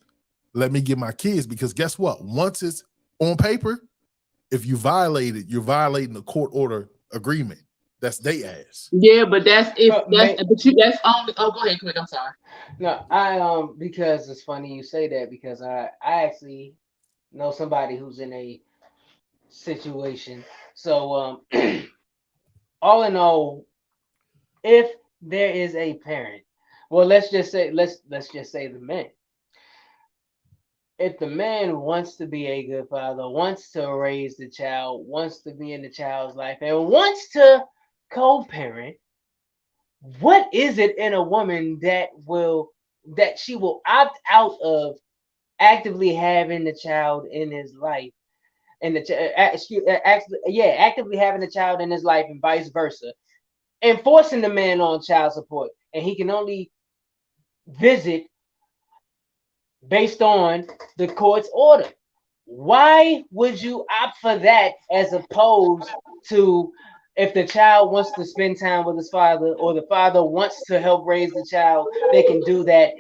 let me get my kids. Because guess what? Once it's on paper, if you violate it, you're violating the court order agreement. That's they ass. Yeah, but that's only. Oh, go ahead, quick. I'm sorry. No, because it's funny you say that because I actually know somebody who's in a situation. So all in all, if there is a parent, well, let's just say the man. If the man wants to be a good father, wants to raise the child, wants to be in the child's life, and wants to co-parent, what is it in a woman that will that she will opt out of actively having the child in his life, and actively having the child in his life, and vice versa, and forcing the man on child support, and he can only visit based on the court's order. Why would you opt for that as opposed to if the child wants to spend time with his father or the father wants to help raise the child, they can do that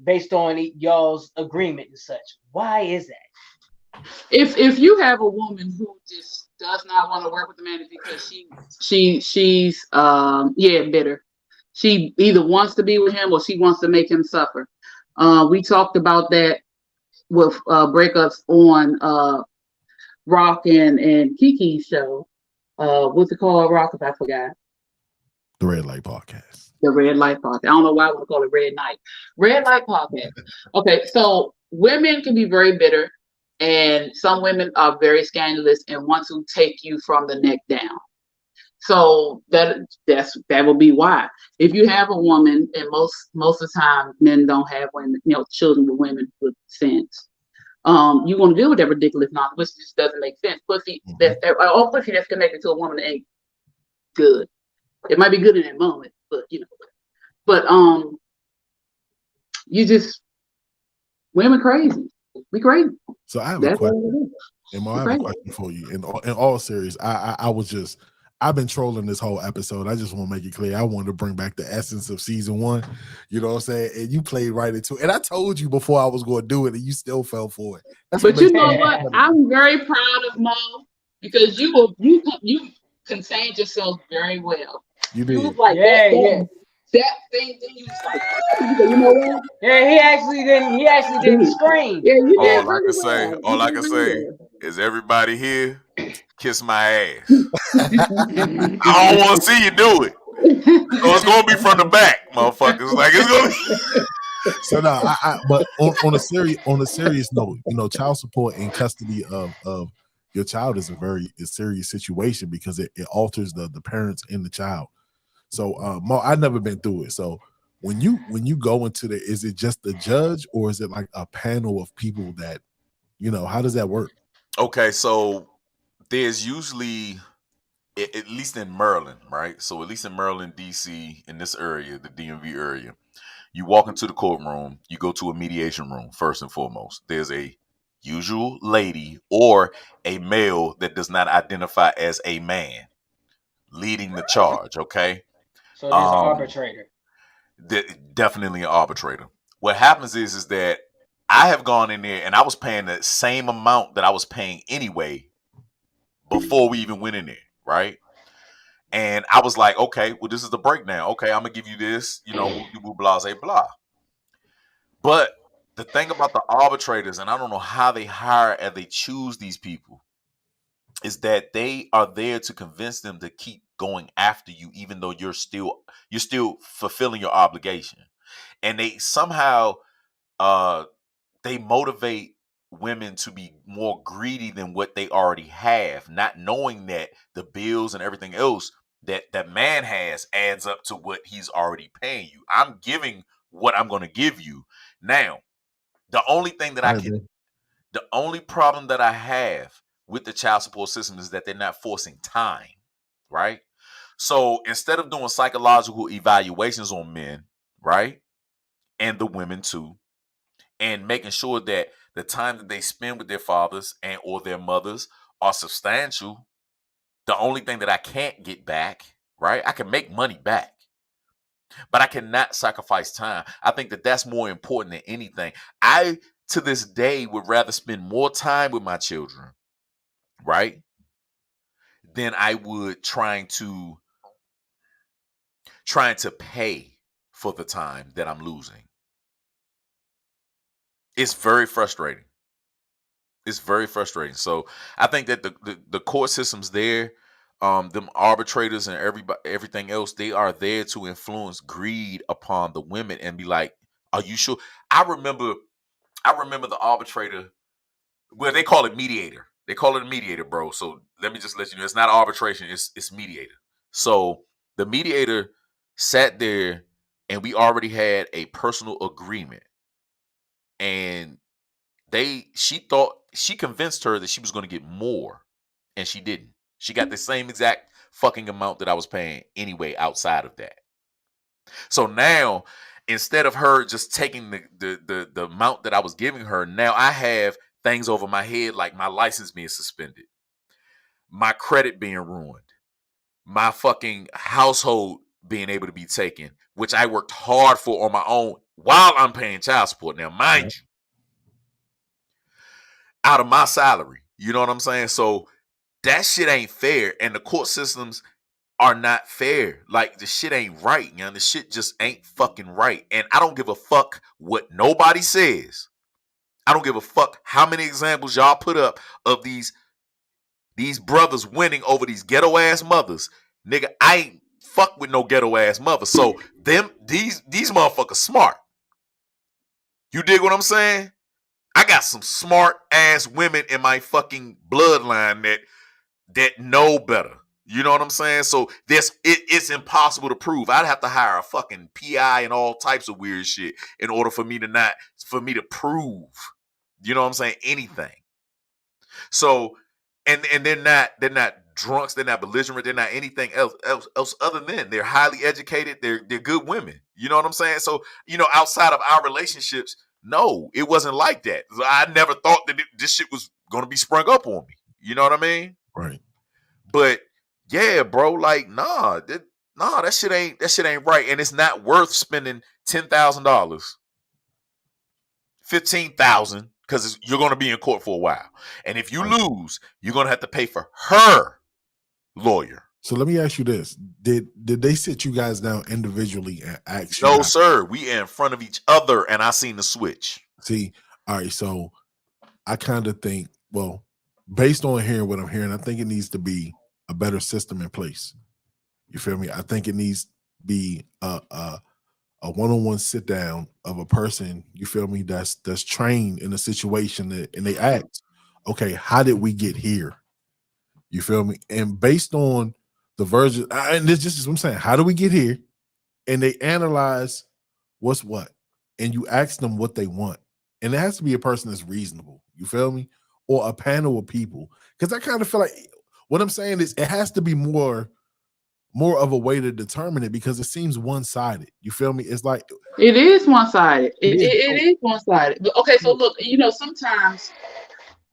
based on y'all's agreement and such. Why is that? If you have a woman who just does not want to work with the man because she's bitter. She either wants to be with him or she wants to make him suffer. We talked about that with breakups on Rock and Kiki's show. What's it called? Rock, if I forgot. The Red Light Podcast. The Red Light Podcast. I don't know why I want to call it Red Night. Red Light Podcast. Okay, so women can be very bitter, and some women are very scandalous and want to take you from the neck down. So that will be why. If you have a woman, and most of the time men don't have women, children with women with sense. You want to deal with that ridiculous nonsense, which just doesn't make sense. Pussy all pussy that's connected to a woman ain't good. It might be good in that moment, but you just women crazy. We crazy. So I have a question. I have a question for you. In all serious, I've been trolling this whole episode. I just want to make it clear. I wanted to bring back the essence of season 1. You know what I'm saying? And you played right into it. And I told you before I was going to do it, and you still fell for it. But you know what? I'm very proud of Mo because you contained yourself very well. You did. You was like that thing. Then you was like, you know what? Yeah, he actually didn't scream. Yeah, you did. All I can say is everybody here kiss my ass. I don't want to see you do it. So it's gonna be from the back, motherfuckers. Like it's gonna be. So no, but on a serious note, child support and custody of your child is a serious situation because it alters the parents and the child. So Mo, I've never been through it. So when you go into is it just the judge or is it like a panel of people that, how does that work? Okay, so there's usually, at least in Maryland, right? So at least in Maryland, DC, in this area, the DMV area, you walk into the courtroom, you go to a mediation room first and foremost. There's a usual lady or a male that does not identify as a man leading the charge, okay? So there's an arbitrator. Definitely an arbitrator. What happens is that I have gone in there and I was paying the same amount that I was paying anyway before we even went in there, right? And I was like, okay, well, this is the breakdown. Okay, I'm gonna give you this, blah, blah, blah. But the thing about the arbitrators, and I don't know how they hire and they choose these people, is that they are there to convince them to keep going after you, even though you're still fulfilling your obligation. And they somehow they motivate women to be more greedy than what they already have, not knowing that the bills and everything else that man has adds up to what he's already paying you. I'm giving what I'm going to give you. Now, the only problem that I have with the child support system is that they're not forcing time, right? So instead of doing psychological evaluations on men, right, and the women too, and making sure that the time that they spend with their fathers and or their mothers are substantial, the only thing that I can't get back, right? I can make money back, but I cannot sacrifice time. I think that that's more important than anything. I, to this day, would rather spend more time with my children, right, than I would trying to pay for the time that I'm losing. It's very frustrating. It's very frustrating. So I think that the court systems there, them arbitrators and everything else, they are there to influence greed upon the women and be like, "Are you sure?" I remember the arbitrator. Well, they call it mediator. They call it a mediator, bro. So let me just let you know, it's not arbitration. It's mediator. So the mediator sat there and we already had a personal agreement, and she convinced her that she was going to get more, and she didn't. She got the same exact fucking amount that I was paying anyway outside of that. So now, instead of her just taking the amount that I was giving her, now I have things over my head like my license being suspended, my credit being ruined, my fucking household being able to be taken, which I worked hard for on my own while I'm paying child support. Now, mind you, out of my salary, you know what I'm saying? So that shit ain't fair, and the court systems are not fair. Like, the shit ain't right, you know? The shit just ain't fucking right. And I don't give a fuck what nobody says. I don't give a fuck how many examples y'all put up of these brothers winning over these ghetto ass mothers. Nigga, I ain't fuck with no ghetto ass mother. So these motherfuckers smart. You dig what I'm saying? I got some smart ass women in my fucking bloodline that know better. You know what I'm saying? So it's impossible to prove. I'd have to hire a fucking PI and all types of weird shit in order for me to prove, you know what I'm saying, anything. So and they're not drunks, they're not belligerent, they're not anything else other than they're highly educated, they're good women. You know what I'm saying? So, you know, outside of our relationships, no, it wasn't like that. I never thought that this shit was gonna be sprung up on me. You know what I mean? Right. But yeah, bro, like, that shit ain't right. And it's not worth spending $10,000, $15,000, because you're gonna be in court for a while. And if you lose, you're gonna have to pay for her lawyer. So let me ask you this: Did they sit you guys down individually and ask you? No, sir. We in front of each other, and I seen the switch. See, all right. So I kind of think, well, based on hearing what I'm hearing, I think it needs to be a better system in place. You feel me? I think it needs to be a one-on-one sit down of a person, you feel me, that's trained in a situation and they ask, okay, how did we get here? You feel me? And based on the version, and this just is what I'm saying, how do we get here? And they analyze what's what, and you ask them what they want. And it has to be a person that's reasonable, you feel me? Or a panel of people. Because I kind of feel like what I'm saying is it has to be more of a way to determine it, because it seems one-sided. You feel me? It's like it is one-sided. It is. is one-sided. But okay, so look, you know, sometimes,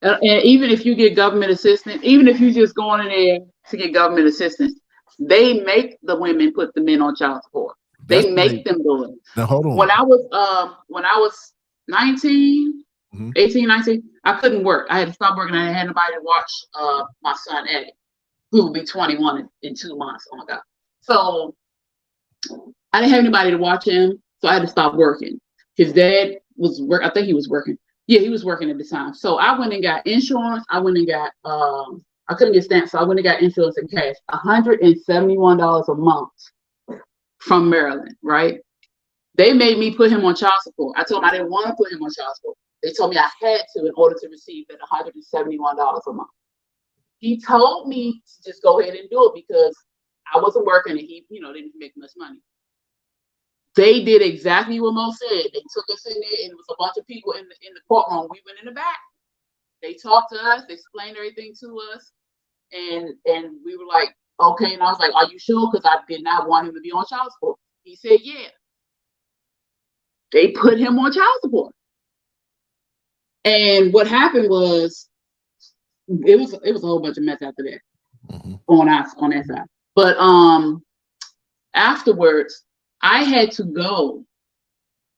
and even if you get government assistance, even if you just going in there to get government assistance, they make the women put the men on child support. They make them do it. Now hold on. When I was 19, 18, 19, I couldn't work. I had to stop working. I had nobody to watch my son Eddie, who will be 21 in 2 months. Oh my God. So I didn't have anybody to watch him. So I had to stop working. His dad was I think he was working. Yeah, he was working at the time. So I went and got insurance. I went and got, I couldn't get stamps. So I went and got insurance in cash, $171 a month from Maryland, right? They made me put him on child support. I told them I didn't want to put him on child support. They told me I had to in order to receive that $171 a month. He told me to just go ahead and do it because I wasn't working and he, you know, didn't make much money. They did exactly what Mo said. They took us in there and it was a bunch of people in the courtroom. We went in the back. They talked to us. They explained everything to us. And we were like, okay. And I was like, are you sure? Because I did not want him to be on child support. He said, yeah. They put him on child support. And what happened was, it was a whole bunch of mess after that on that side. But afterwards, I had to go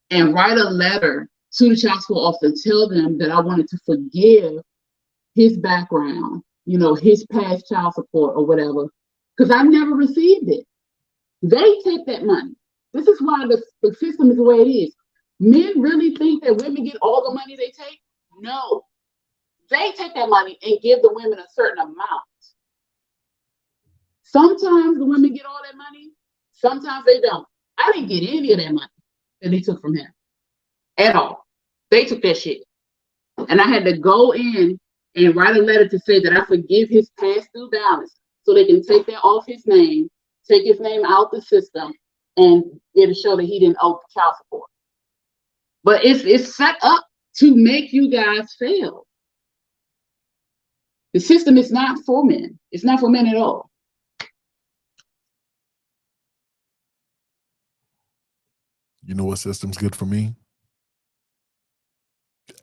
and write a letter to the child support office to tell them that I wanted to forgive his background, you know, his past child support or whatever, because I never received it. They take that money. This is why the system is the way it is. Men really think that women get all the money they take? No. They take that money and give the women a certain amount. Sometimes the women get all that money. Sometimes they don't. I didn't get any of that money that they took from him at all. They took that shit. And I had to go in and write a letter to say that I forgive his past due balance so they can take that off his name, take his name out the system, and it'll show that he didn't owe child support. But it's set up to make you guys fail. The system is not for men. It's not for men at all. You know what system's good for me?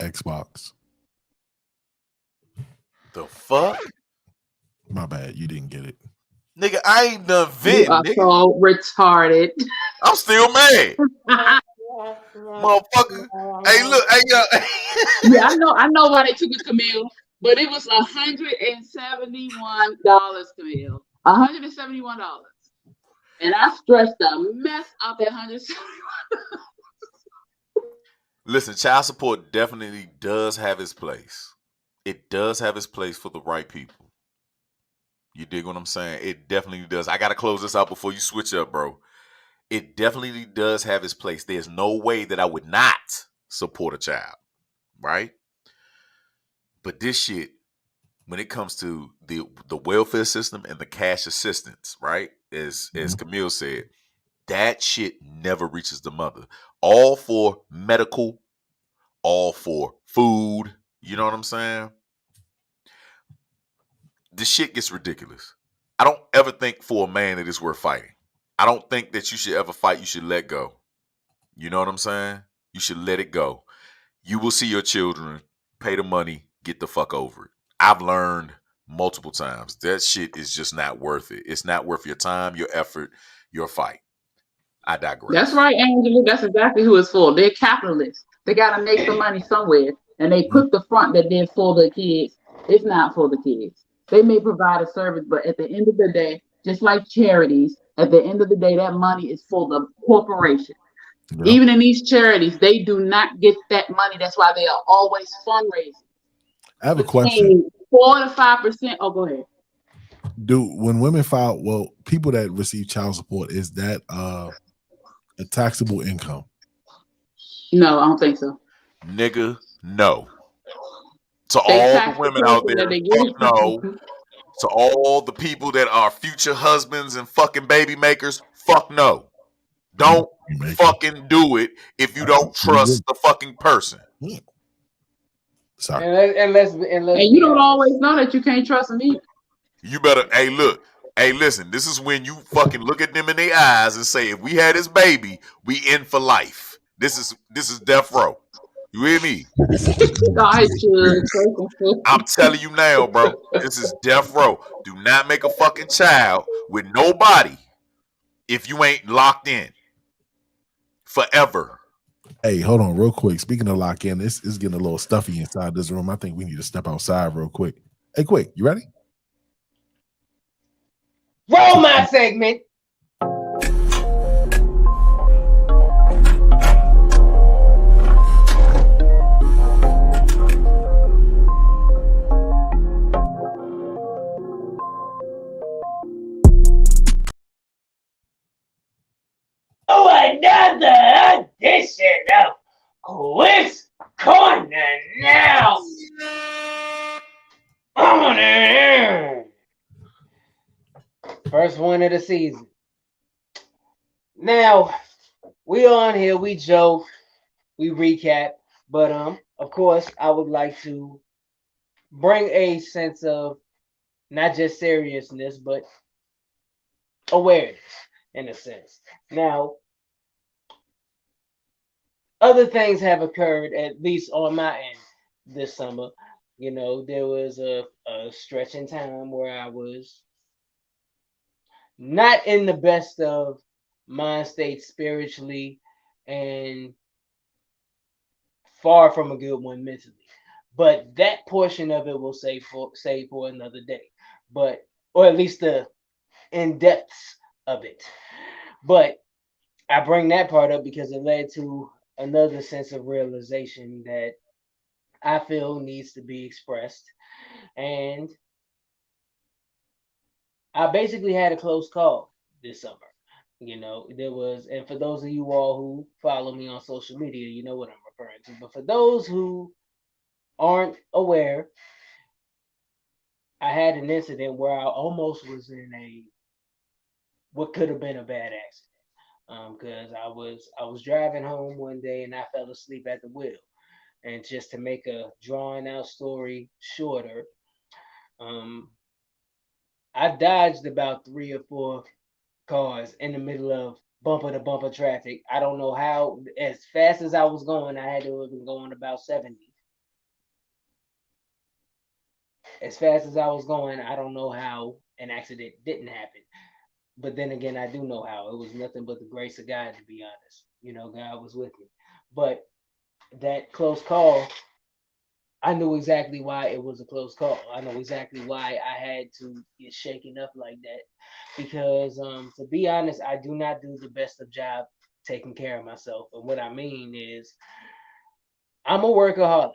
Xbox. The fuck? My bad, you didn't get it. Nigga, I ain't done You venting, are nigga. so retarded. I'm still mad. Motherfucker. Hey, look, hey, yo. Yeah, I know why they took it, Camille, but it was $171, Camille. $171. And I stretched the mess out that $171. Listen, child support definitely does have its place. It does have its place for the right people. You dig what I'm saying? It definitely does. I got to close this out before you switch up, bro. It definitely does have its place. There's no way that I would not support a child, right? But this shit, when it comes to the welfare system and the cash assistance, right? As Camille said, that shit never reaches the mother. All for medical, all for food. You know what I'm saying? This shit gets ridiculous. I don't ever think for a man that it's worth fighting. I don't think that you should ever fight. You should let go. You know what I'm saying? You should let it go. You will see your children, pay the money, get the fuck over it. I've learned multiple times that shit is just not worth it. It's not worth your time, your effort, your fight. I digress. That's right, Angela. That's exactly who it's for. They're capitalists. They got to make some money somewhere. And they put the front that they're for the kids. It's not for the kids. They may provide a service, but at the end of the day, just like charities, at the end of the day, that money is for the corporation. Yeah. Even in these charities, they do not get that money. That's why they are always fundraising. I have a question. 4 to 5%. Oh, go ahead. When women file, well, people that receive child support, is that a taxable income? No, I don't think so. Nigga, no. To They all tax the women the out person there, that they fuck get. no. To all the people that are future husbands and fucking baby makers, fuck no. Don't fucking do it if you don't trust the fucking person. Sorry. And let's And you don't always know that you can't trust them either. You better, hey, look, hey, listen, this is when you fucking look at them in their eyes and say, if we had this baby, we in for life. This is death row. You hear me? I'm telling you now, bro. This is death row. Do not make a fucking child with nobody if you ain't locked in forever. Hey, hold on real quick. Speaking of lock in, this is getting a little stuffy inside this room. I think we need to step outside real quick. Hey, quick, you ready? Roll my segment. Oh, another edition of Quiz Corner now. On air. First one of the season. Now, we on here, we joke, we recap, but of course, I would like to bring a sense of not just seriousness, but awareness in a sense. Now, other things have occurred, at least on my end this summer. You know, there was a stretch in time where I was not in the best of mind state spiritually and far from a good one mentally. But that portion of it will save for another day. But or at least the in depths of it. But I bring that part up because it led to another sense of realization that I feel needs to be expressed. And I basically had a close call this summer. You know, there was, and for those of you all who follow me on social media, you know what I'm referring to. But for those who aren't aware, I had an incident where I almost was in what could have been a bad accident. because I was driving home one day and I fell asleep at the wheel. And just to make a drawn out story shorter, um, I dodged about 3 or 4 cars in the middle of bumper to bumper traffic. I don't know how, as fast as I was going, I had to have been going about 70. As fast as I was going, I don't know how an accident didn't happen. But then again, I do know how. It was nothing but the grace of God, to be honest. You know, God was with me. But that close call, I knew exactly why it was a close call. I know exactly why I had to get shaken up like that. Because to be honest, I do not do the best of job taking care of myself. And what I mean is I'm a workaholic.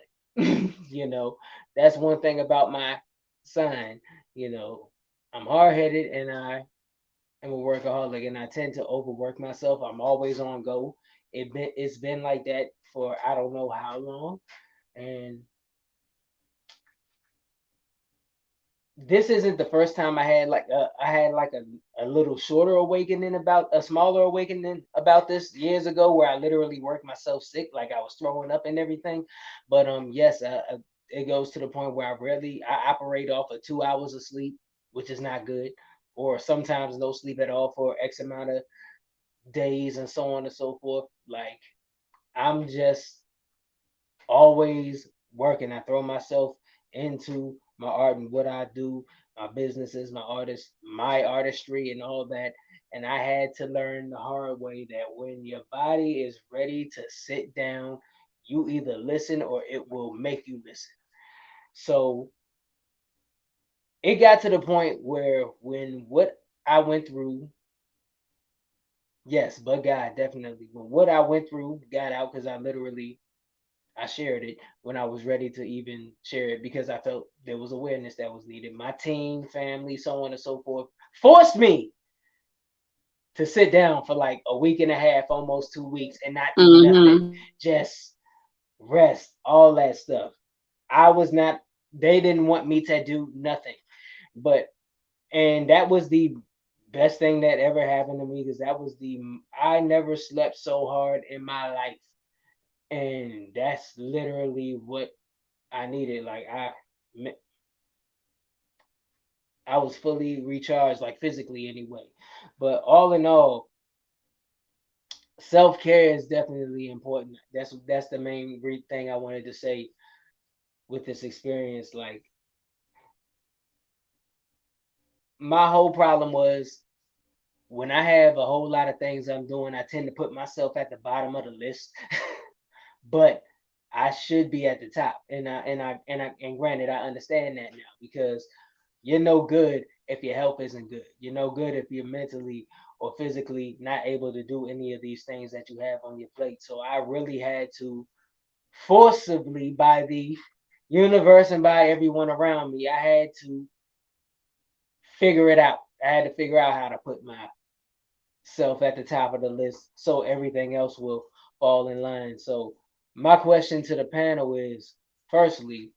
You know, that's one thing about my sign. You know, I'm hard headed and I am a workaholic and I tend to overwork myself. I'm always on go. It's been like that for I don't know how long. And this isn't the first time I had like a little shorter awakening about a smaller awakening about this years ago where I literally worked myself sick, like I was throwing up and everything. But yes, it goes to the point where I operate off of 2 hours of sleep, which is not good, or sometimes no sleep at all for X amount of days and so on and so forth. Like I'm just always working. I throw myself into my art and what I do, my businesses, my artistry, and all that. And I had to learn the hard way that when your body is ready to sit down, you either listen or it will make you listen. So it got to the point where when what I went through, yes, but God definitely, when what I went through got out, because I shared it when I was ready to even share it because I felt there was awareness that was needed. My team, family, so on and so forth, forced me to sit down for like a week and a half, almost 2 weeks, and not do nothing, Mm-hmm. just rest, all that stuff. I was not, they didn't want me to do nothing. But, and that was the best thing that ever happened to me because I never slept so hard in my life. And that's literally what I needed. I was fully recharged, like physically anyway. But all in all, self care is definitely important. That's the main thing I wanted to say with this experience. Like my whole problem was when I have a whole lot of things I'm doing, I tend to put myself at the bottom of the list. But I should be at the top. And granted, I understand that now because you're no good if your health isn't good. You're no good if you're mentally or physically not able to do any of these things that you have on your plate. So I really had to forcibly by the universe and by everyone around me, I had to figure it out. I had to figure out how to put myself at the top of the list so everything else will fall in line. So my question to the panel is firstly,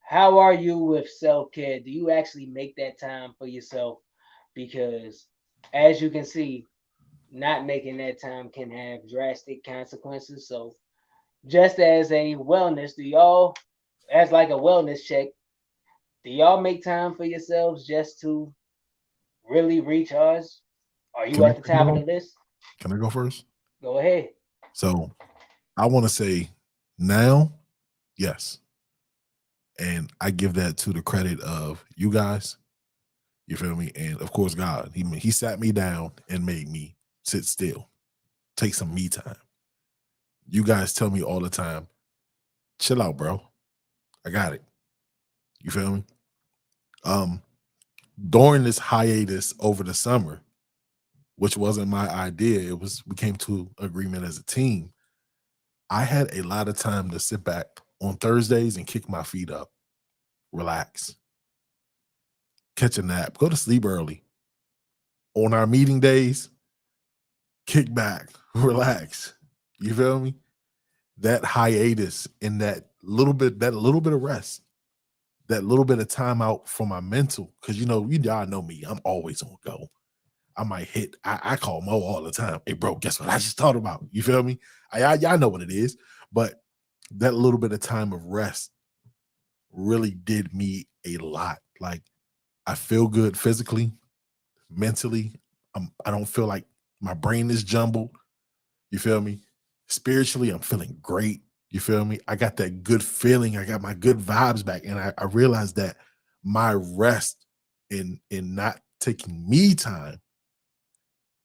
how are you with self care? Do you actually make that time for yourself? Because as you can see, not making that time can have drastic consequences. So, just as a wellness, as like a wellness check, do y'all make time for yourselves just to really recharge? Are you Can I at the top of the go? list? Can I go first? Go ahead. So I want to say now, yes. And I give that to the credit of you guys. You feel me? And of course, God. He sat me down and made me sit still, take some me time. You guys tell me all the time, chill out, bro. I got it. You feel me? Um, During this hiatus over the summer, which wasn't my idea, we came to agreement as a team. I had a lot of time to sit back on Thursdays and kick my feet up, relax, catch a nap, go to sleep early. On our meeting days, kick back, relax. You feel me? That hiatus and that little bit of rest, that little bit of time out for my mental, because you know, y'all know me, I'm always on go. I might hit. I call Mo all the time. Hey, bro, guess what I just thought about? You feel me? Y'all know what it is. But that little bit of time of rest really did me a lot. Like, I feel good physically, mentally. I don't feel like my brain is jumbled. You feel me? Spiritually, I'm feeling great. You feel me? I got that good feeling. I got my good vibes back. And I realized that my rest in not taking me time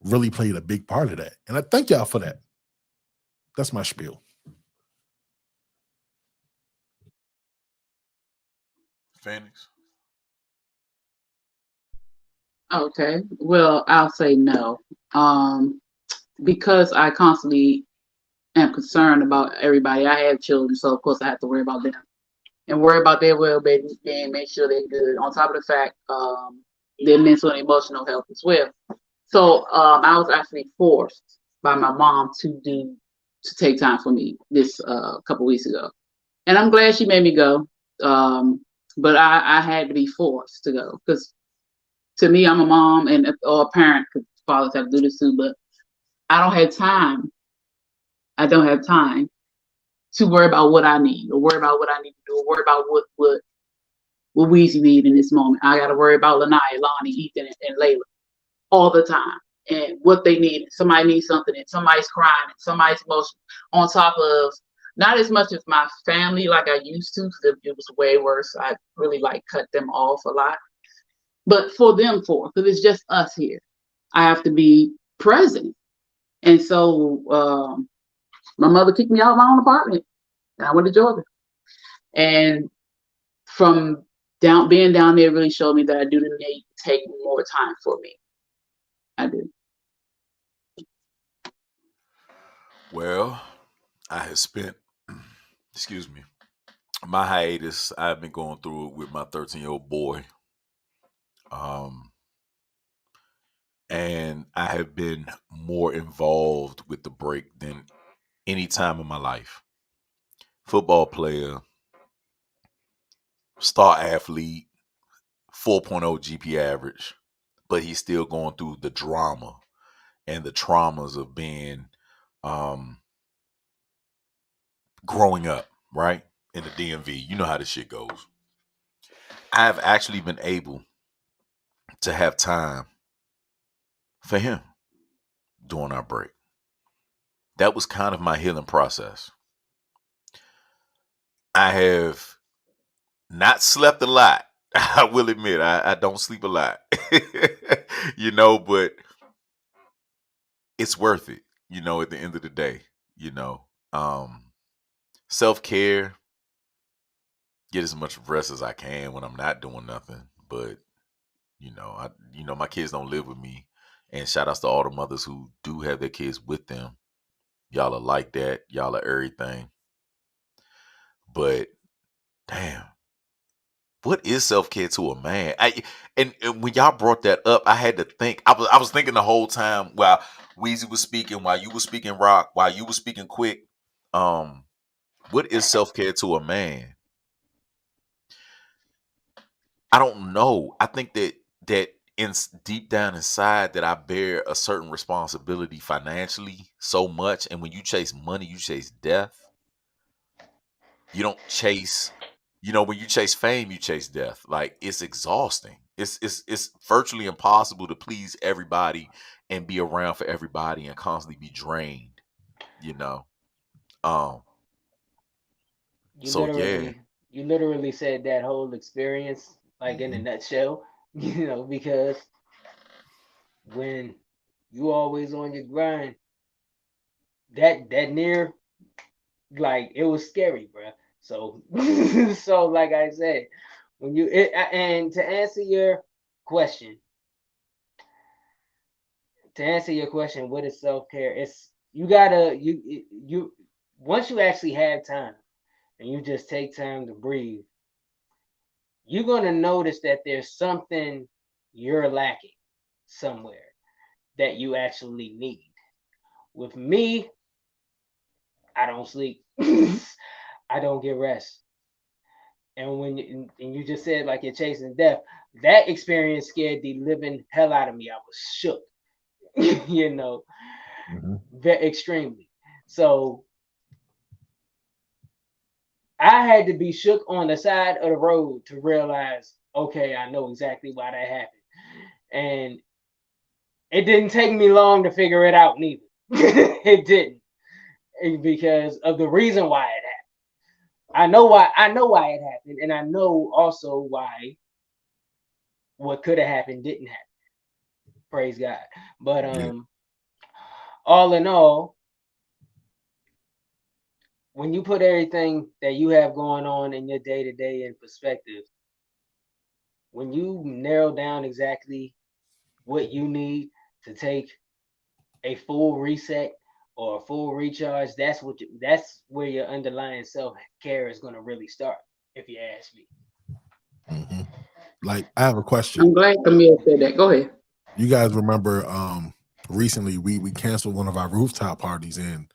really played a big part of that. And I thank y'all for that. That's my spiel. Phoenix. Okay. Well, I'll say no. Because I constantly am concerned about everybody. I have children, so of course I have to worry about them and worry about their well-being, make sure they're good. On top of the fact, their mental and emotional health as well. So I was actually forced by my mom to take time for me this couple weeks ago, and I'm glad she made me go. But I had to be forced to go because to me, I'm a mom and or a parent because fathers have to do this too. But I don't have time. I don't have time to worry about what I need or worry about what I need to do or worry about what Weezy need in this moment. I got to worry about Lanai, Lonnie, Ethan, and Layla all the time and what they need. Somebody needs something and somebody's crying and somebody's emotional on top of not as much as my family like I used to because it was way worse. I really like cut them off a lot. But for them, because it's just us here, I have to be present. And so my mother kicked me out of my own apartment and I went to Georgia. And from being down there really showed me that I do need to take more time for me. I do. Well, I have spent, excuse me, my hiatus. I've been going through it with my 13-year-old boy. And I have been more involved with the break than any time in my life. Football player, star athlete, 4.0 GP average, but he's still going through the drama and the traumas of being growing up, right? In the DMV. You know how this shit goes. I've actually been able to have time for him during our break. That was kind of my healing process. I have not slept a lot. I will admit, I don't sleep a lot, but it's worth it, at the end of the day, self-care, get as much rest as I can when I'm not doing nothing. But, my kids don't live with me. And shout outs to all the mothers who do have their kids with them. Y'all are like that. Y'all are everything. But damn, what is self-care to a man? And when y'all brought that up, I had to think. I was thinking the whole time while Weezy was speaking, while you were speaking Rock, while you were speaking Quick. What is self-care to a man? I don't know. I think that deep down inside that I bear a certain responsibility financially so much. And when you chase money, you chase death. You don't chase, when you chase fame, you chase death. Like, it's exhausting. It's virtually impossible to please everybody and be around for everybody and constantly be drained, you know. Um You so yeah. literally said that whole experience like in a hmm nutshell, because when you always on your grind, that near like it was scary, bro. So so like I said, when and question, to answer your question, what is self-care? It's you gotta you once you actually have time and you just take time to breathe, you're gonna notice that there's something you're lacking somewhere that you actually need. With me, I don't sleep. I don't get rest. And and you just said like you're chasing death, that experience scared the living hell out of me. I was shook. you know, Mm-hmm. extremely. So I had to be shook on the side of the road to realize, okay, I know exactly why that happened. And it didn't take me long to figure it out neither. It didn't. Because of the reason why it happened. I know why it happened, and I know also why what could have happened didn't happen. Praise God. But Yeah. all in all, when you put everything that you have going on in your day to day in perspective, when you narrow down exactly what you need to take a full reset or a full recharge, that's where your underlying self care is going to really start, if you ask me. Mm-hmm. Like, I have a question. I'm glad Camille said that. Go ahead. You guys remember recently we canceled one of our rooftop parties and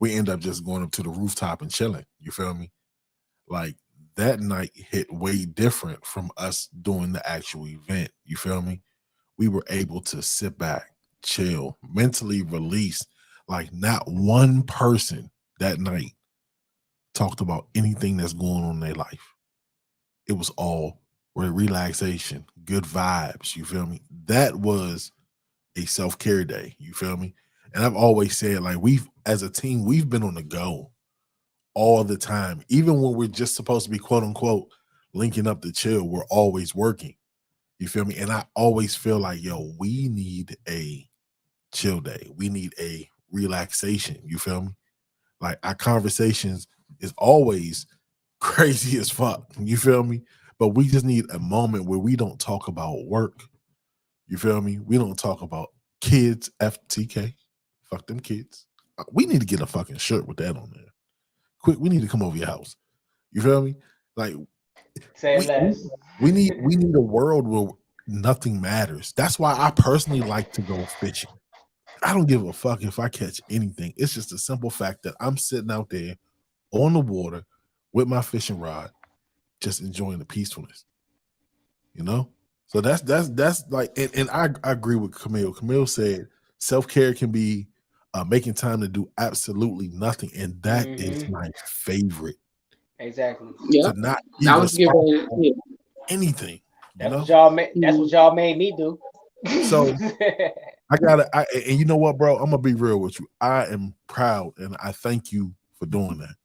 we end up just going up to the rooftop and chilling. You feel me? Like that night hit way different from us doing the actual event. You feel me? We were able to sit back, chill, mentally release. Like not one person that night talked about anything that's going on in their life. It was all relaxation, good vibes. You feel me? That was a self-care day. You feel me? And I've always said, like, we've as a team, we've been on the go all the time. Even when we're just supposed to be quote unquote linking up to chill, we're always working. You feel me? And I always feel like, yo, we need a chill day. We need a relaxation. You feel me? Like our conversations is always crazy as fuck. You feel me? But we just need a moment where we don't talk about work. You feel me? We don't talk about kids, FTK. Fuck them kids. We need to get a fucking shirt with that on there. Quick, we need to come over your house. You feel me? Like Say we we, less. we need a world where nothing matters. That's why I personally like to go fishing. I don't give a fuck if I catch anything. It's just a simple fact that I'm sitting out there on the water with my fishing rod, just enjoying the peacefulness. You know? So that's like, and I agree with Camille. Camille said self-care can be making time to do absolutely nothing. And that is Hmm. my favorite. Exactly. To Yep. not be I was giving responsible yeah. for anything, you That's what know? y'all made. That's what Mhm. y'all made me do. So I gotta and you know what, bro? I'm gonna be real with you. I am proud and I thank you for doing that.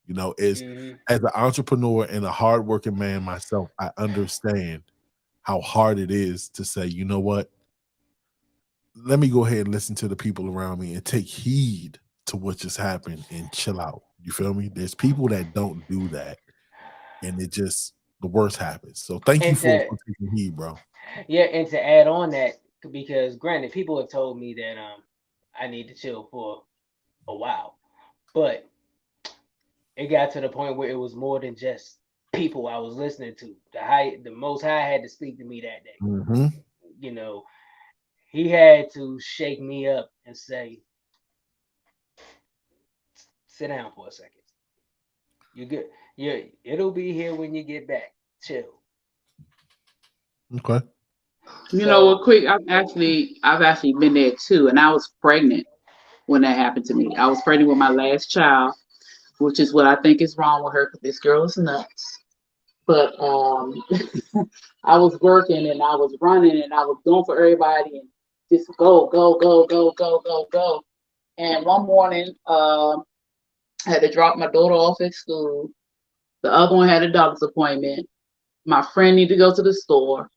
You know, Hmm. as an entrepreneur and a hardworking man myself, I understand how hard it is to say, you know what? Let me go ahead and listen to the people around me and take heed to what just happened and chill out. You feel me? There's people that don't do that, and it just the worst happens. So thank you And to for taking heed, bro. yeah, and to add on that, because granted, people have told me that I need to chill for a while, but it got to the point where it was more than just people I was listening to. The Most High had to speak to me that day. Mm-hmm. You know, he had to shake me up and say, "Sit down for a second. You good? Yeah, it'll be here when you get back. Chill." Okay. You know what, So, quick, I've actually been there too, and I was pregnant when that happened to me. I was pregnant with my last child, which is what I think is wrong with her because this girl is nuts. But I was working and I was running and I was going for everybody and just go, go, go, go, go, go, go. And one morning, I had to drop my daughter off at school. The other one had a doctor's appointment. My friend needed to go to the store,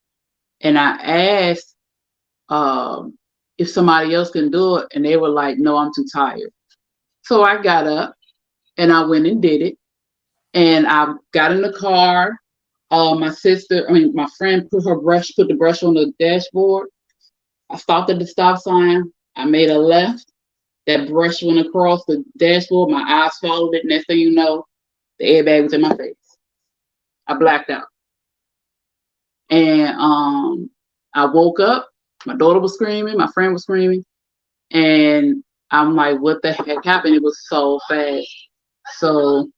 and I asked if somebody else can do it, and they were like, "No, I'm too tired." So I got up and I went and did it. And I got in the car. My friend put the brush on the dashboard. I stopped at the stop sign. I made a left. That brush went across the dashboard. My eyes followed it. Next thing you know, the airbag was in my face. I blacked out. And I woke up. My daughter was screaming. My friend was screaming. And I'm like, what the heck happened? It was so fast. So,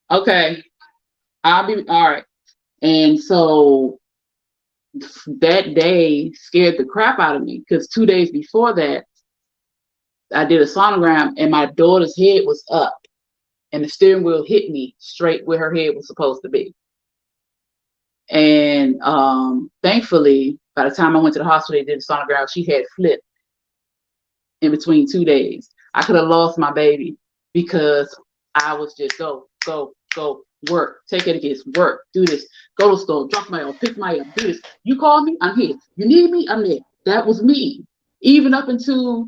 okay, I'll be all right. And so that day scared the crap out of me because 2 days before that, I did a sonogram and my daughter's head was up and the steering wheel hit me straight where her head was supposed to be. And thankfully, by the time I went to the hospital, they did the sonogram, she had flipped in between 2 days. I could have lost my baby because I was just go, work, take care of kids, work, do this, go to the store, drop my off, pick my up, do this. You call me, I'm here. You need me, I'm there. That was me. Even up until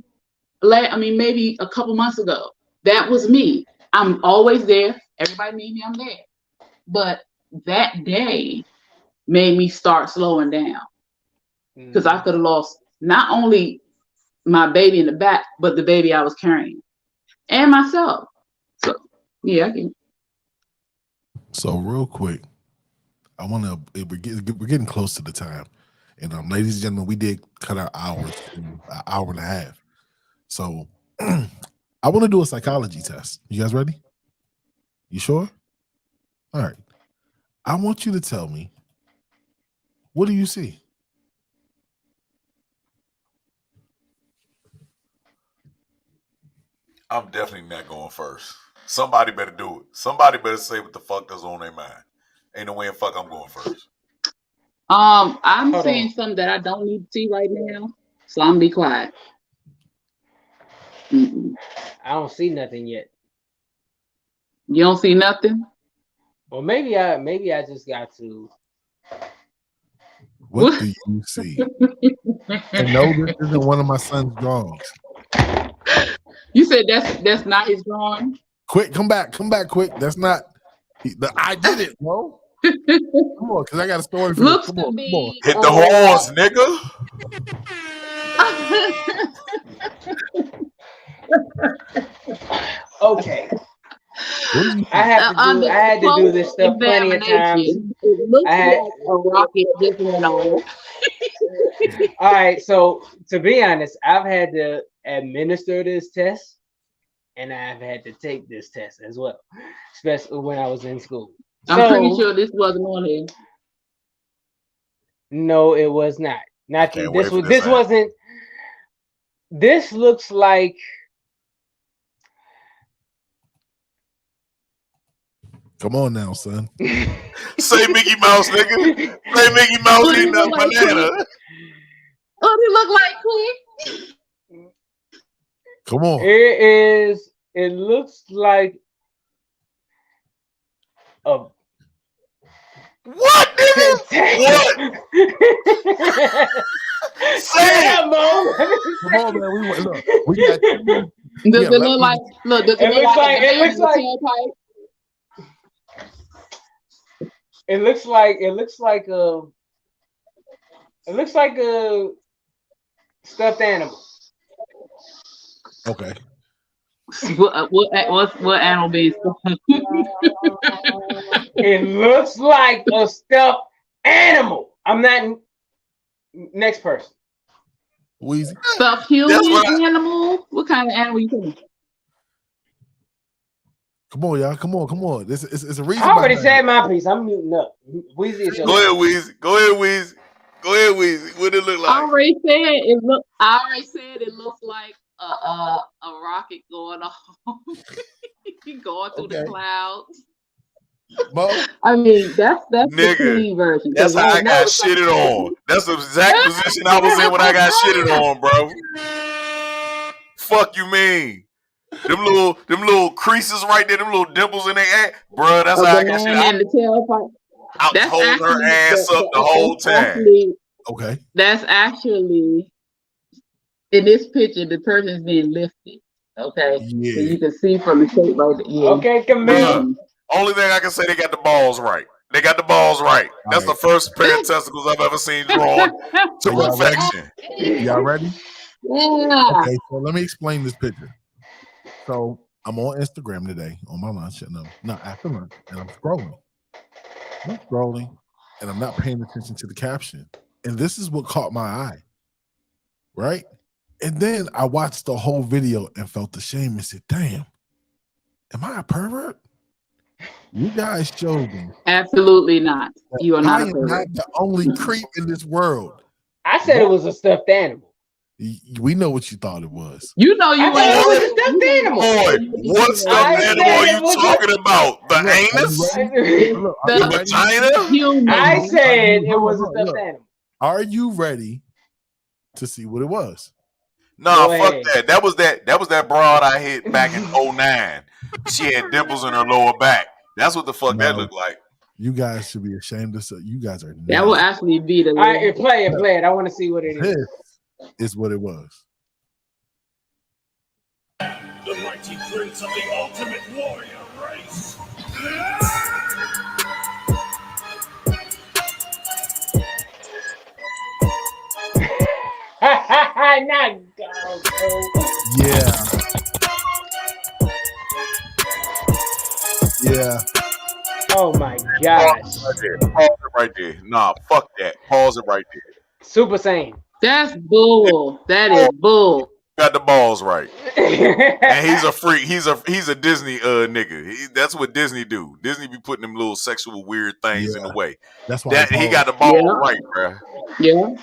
maybe a couple months ago, that was me. I'm always there. Everybody need me, I'm there. But that day made me start slowing down because I could have lost not only my baby in the back, but the baby I was carrying and myself. So, yeah, I can. So real quick, I want to. We're getting close to the time, and ladies and gentlemen, we did cut our hours to an hour and a half. So I want to do a psychology test. You guys ready? You sure? All right. I want you to tell me, what do you see? I'm definitely not going first. Somebody better do it. Somebody better say what the fuck is on their mind. Ain't no way in fuck I'm going first. I'm seeing something that I don't need to see right now, so I'm gonna be quiet. Mm-mm. I don't see nothing yet. You don't see nothing? Well, maybe I just got to. What do you see? And no, this isn't one of my son's drawings. You said that's not his drawing? Quick, come back, quick. That's not. I did it, bro. Come on, because I got a story for you. Looks Come to on. be. Hit the horns, nigga. Okay. What do you I had to do this stuff plenty of times. It looks like a rocket just went on. All right, so to be honest, I've had to administer this test, and I've had to take this test as well, especially when I was in school. I'm pretty sure this wasn't on here. No, it was not. Not Can't this wait for was. this This wasn't. This looks like. Come on now, son. Say Mickey Mouse, nigga. Say Mickey Mouse What eating it a look like, banana. What it look like, Quick? Come on. It is. It looks like a. What, nigga? What? Say Yeah, it. Mo. Come on, man. Look, we got Does it look like? Look, does it It look looks like? like- it looks like- tailpipe? It looks like a. It looks like a stuffed animal. Okay. What animal being stuffed? It looks like a stuffed animal. I'm not. Next person. Weezy. Stuffed human animal? What kind of animal you think? Come on, y'all. Come on. It's a reason. I already behind said it. my piece. I'm muting up. Weezy is your Go ahead, Weezy. Go ahead, Weezy. What it look I like? already said it looks like a rocket going off, going through the clouds. Mo, I mean, that's the Nigga, clean version. That's how I Right now got it's like- shitted on. That's the exact position I was in when I got shitted on, bro. Fuck you mean? Them little creases right there, them little dimples in their ass, bro. That's A how I got shitted. banana and the tailpipe. I was That's holding her ass up the whole time. actually, okay. that's actually in this picture. The person's being lifted. Okay, so Yeah. you can see from the shape right there. Yeah. Okay, Camille. Bruh, only thing I can say, they got the balls right. They got the balls right. That's the first pair of testicles I've ever seen drawn to Y'all ready? perfection. Y'all ready? Yeah. Okay, so let me explain this picture. So I'm on Instagram today on my lunch, and not after lunch, and I'm scrolling. And I'm not paying attention to the caption. And this is what caught my eye. Right? And then I watched the whole video and felt ashamed and said, damn, am I a pervert? You guys showed me Absolutely not. You are I not a am pervert. not the only creep in this world. I said it was a stuffed animal. We know what you thought it was. You know you I thought it was a stuffed animal. Boy, what stuffed I animal said are it you was talking about? The Look, are you anus? ready? Look, are you The ready? Vagina? human. I said it was a Look, stuffed look. animal. Are you ready to see what it was? Nah, Go fuck ahead. that. That was that broad I hit back in 09. She had dimples in her lower back. That's what the fuck that No. looked like. You guys should be ashamed of. You guys are That will nasty. actually be the All right, play it. I want to see what it is. This is what it was. The mighty prince of the ultimate warrior race. Not dog. Yeah. Yeah. Oh my gosh. Pause it right there. Nah, fuck that. Pause it right there. Super Saiyan. That's bull. That is bull. Got the balls right. And he's a freak. He's a Disney nigga. That's what Disney do. Disney be putting them little sexual weird things in the way. That's why That he got the ball Yeah. right, bruh. Yeah.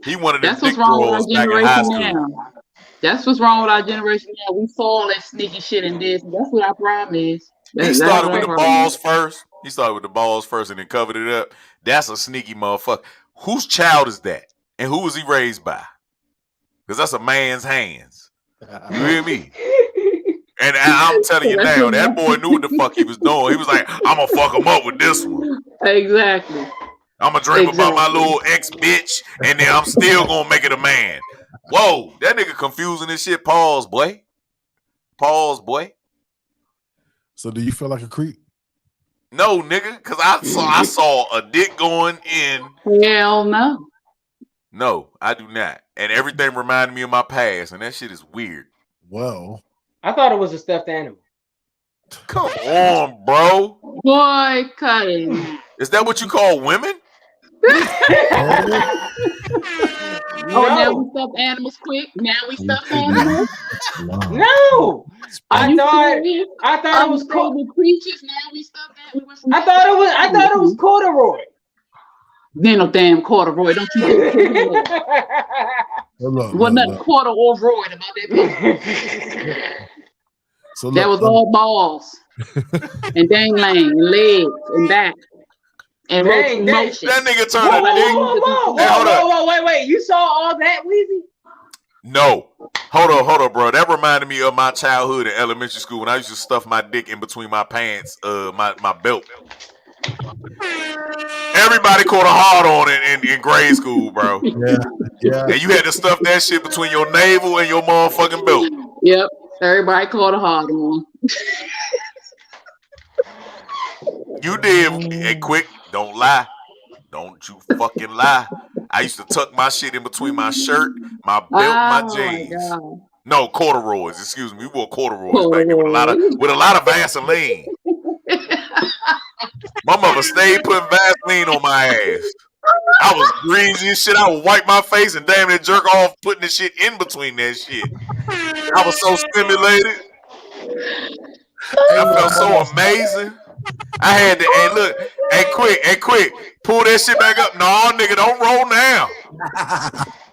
He wanted them That's dick what's wrong with our girls back in high generation school. now. That's what's wrong with our generation now. We saw all that sneaky shit in Disney. That's what our problem is. He started with the balls first. He started with the balls first and then covered it up. That's a sneaky motherfucker. Whose child is that? And who was he raised by? Because that's a man's hands. You hear me? And I'm telling you now, that boy knew what the fuck he was doing. He was like, I'm going to fuck him up with this one. Exactly. I'm going to dream about my little ex-bitch, and then I'm still going to make it a man. Whoa, that nigga confusing this shit. Pause, boy. Pause, boy. So do you feel like a creep? No, nigga, because I saw a dick going in. Hell no. No, I do not. And everything reminded me of my past, and that shit is weird. Well, I thought it was a stuffed animal. Come on, bro. Boy, cut it. Is that what you call women? Oh, now we stuff animals quick. Now we stuff animals. No. Are you serious? I thought it was Unstable creatures. Now we stuff that. We went from I thought it was corduroy. Then no damn corduroy. Don't you? Wasn't nothing corduroy about that bitch. So That was all balls and dangling and legs and back and motion. That nigga turned a dick. Wait. You saw all that, Weezy? No. Hold on, bro. That reminded me of my childhood in elementary school when I used to stuff my dick in between my pants, my belt. Everybody caught a hard on in grade school, bro. Yeah. And you had to stuff that shit between your navel and your motherfucking belt. Yep. Everybody caught a hard one. You did. Hey, quick, don't lie. Don't you fucking lie. I used to tuck my shit in between my shirt, my belt, my jeans. No, corduroys. Excuse me. We wore corduroys back then with a lot of Vaseline. My mother stayed putting Vaseline on my ass. I was greasy and shit. I would wipe my face and damn near jerk off putting the shit in between that shit. I was so stimulated. I felt so amazing. I had to, hey, look, hey, quick, pull that shit back up. No, nigga, don't roll now.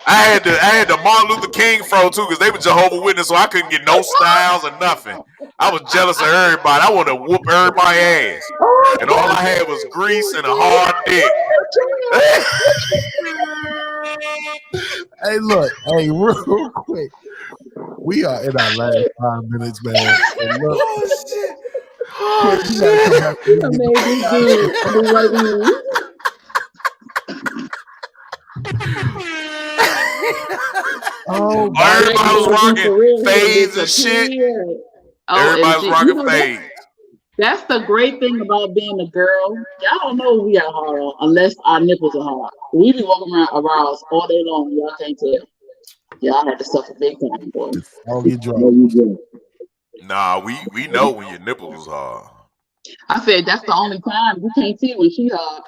I had the Martin Luther King fro too, because they were Jehovah's Witness, so I couldn't get no styles or nothing. I was jealous of everybody. I wanted to whoop everybody's ass. And all I had was grease and a hard dick. Hey, look, real quick. We are in our last 5 minutes, man. And look, everybody was rocking fades and shit. Everybody was rocking fades. That's the great thing about being a girl. Y'all don't know we are hard on unless our nipples are hard. We be walking around ours all day long. Y'all can't tell. Y'all had to suffer big time, boy. Nah, we know when your nipples was hard. I said that's the only time you can't see when she hard.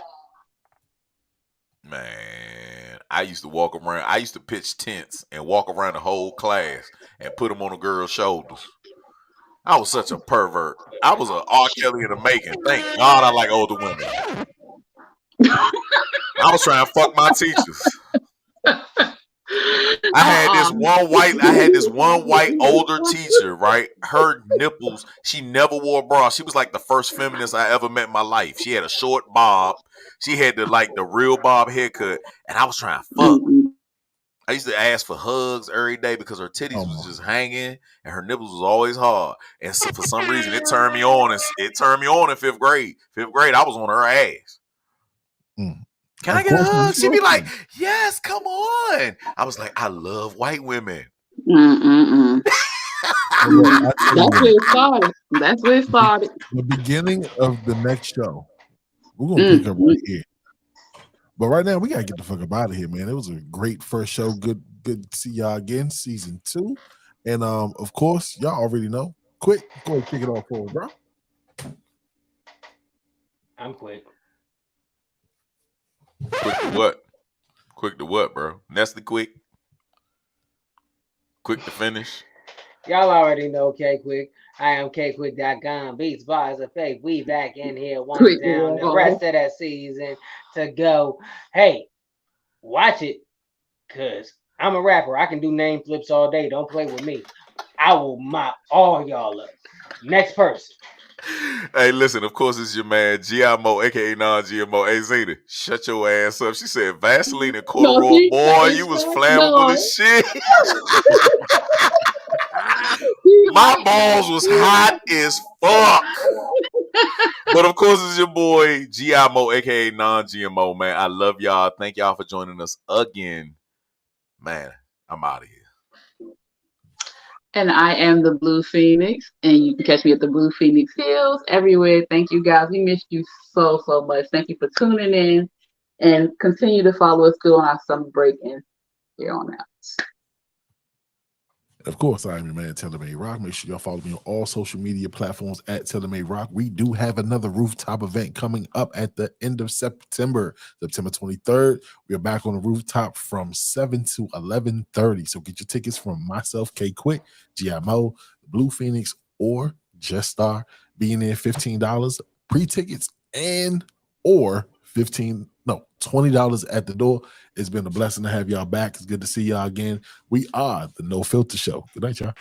Man, I used to walk around. I used to pitch tents and walk around the whole class and put them on a girl's shoulders. I was such a pervert. I was a R. Kelly in the making. Thank God I like older women. I was trying to fuck my teachers. I had this one white older teacher, right? Her nipples, she never wore a bra. She was like the first feminist I ever met in my life. She had a short bob. She had the real bob haircut, and I was trying to fuck. I used to ask for hugs every day because her titties was just hanging and her nipples was always hard. And so for some reason, it turned me on. It turned me on in fifth grade. Fifth grade, I was on her ass. Can I get a hug? She'd be like, yes, come on. I was like, I love white women. That's where it started. That's where it started. The beginning of the next show, we're going to pick up right here. But right now, we got to get the fuck up out of here, man. It was a great first show. Good to see y'all again, season 2. And, of course, y'all already know. Quick, go ahead and kick it off for us, bro. I'm quick. Quick to what? Quick to what, bro? Nestle quick? Quick to finish? Y'all already know K-Quick. I am KQuick.com. Beats, bars, of faith. We back in here one down. The rest of that season to go. Hey, watch it, because I'm a rapper. I can do name flips all day. Don't play with me. I will mop all y'all up. Next person. Hey, listen, of course, it's your man, GMO, a.k.a. non-GMO. Hey, Zeta, shut your ass up. She said, Vaseline and corduroy, boy, you was flammable as shit. My balls was hot as fuck. But of course, it's your boy, GMO, a.k.a. non-GMO, man. I love y'all. Thank y'all for joining us again. Man, I'm out of here. And I am the Blue Phoenix, and you can catch me at the Blue Phoenix Hills everywhere. Thank you, guys. We missed you so much. Thank you for tuning in, and continue to follow us through on our summer break and here on out. Of course, I am your man, TaylorMade Rock. Make sure y'all follow me on all social media platforms at TaylorMade Rock. We do have another rooftop event coming up at the end of September 23rd. We are back on the rooftop from 7 to 11:30. So get your tickets from myself, K-Quick, GMO, Blue Phoenix, or Just Star. Being there $15 pre-tickets and or $20 at the door. It's been a blessing to have y'all back. It's good to see y'all again. We are the No Filter Show. Good night, y'all.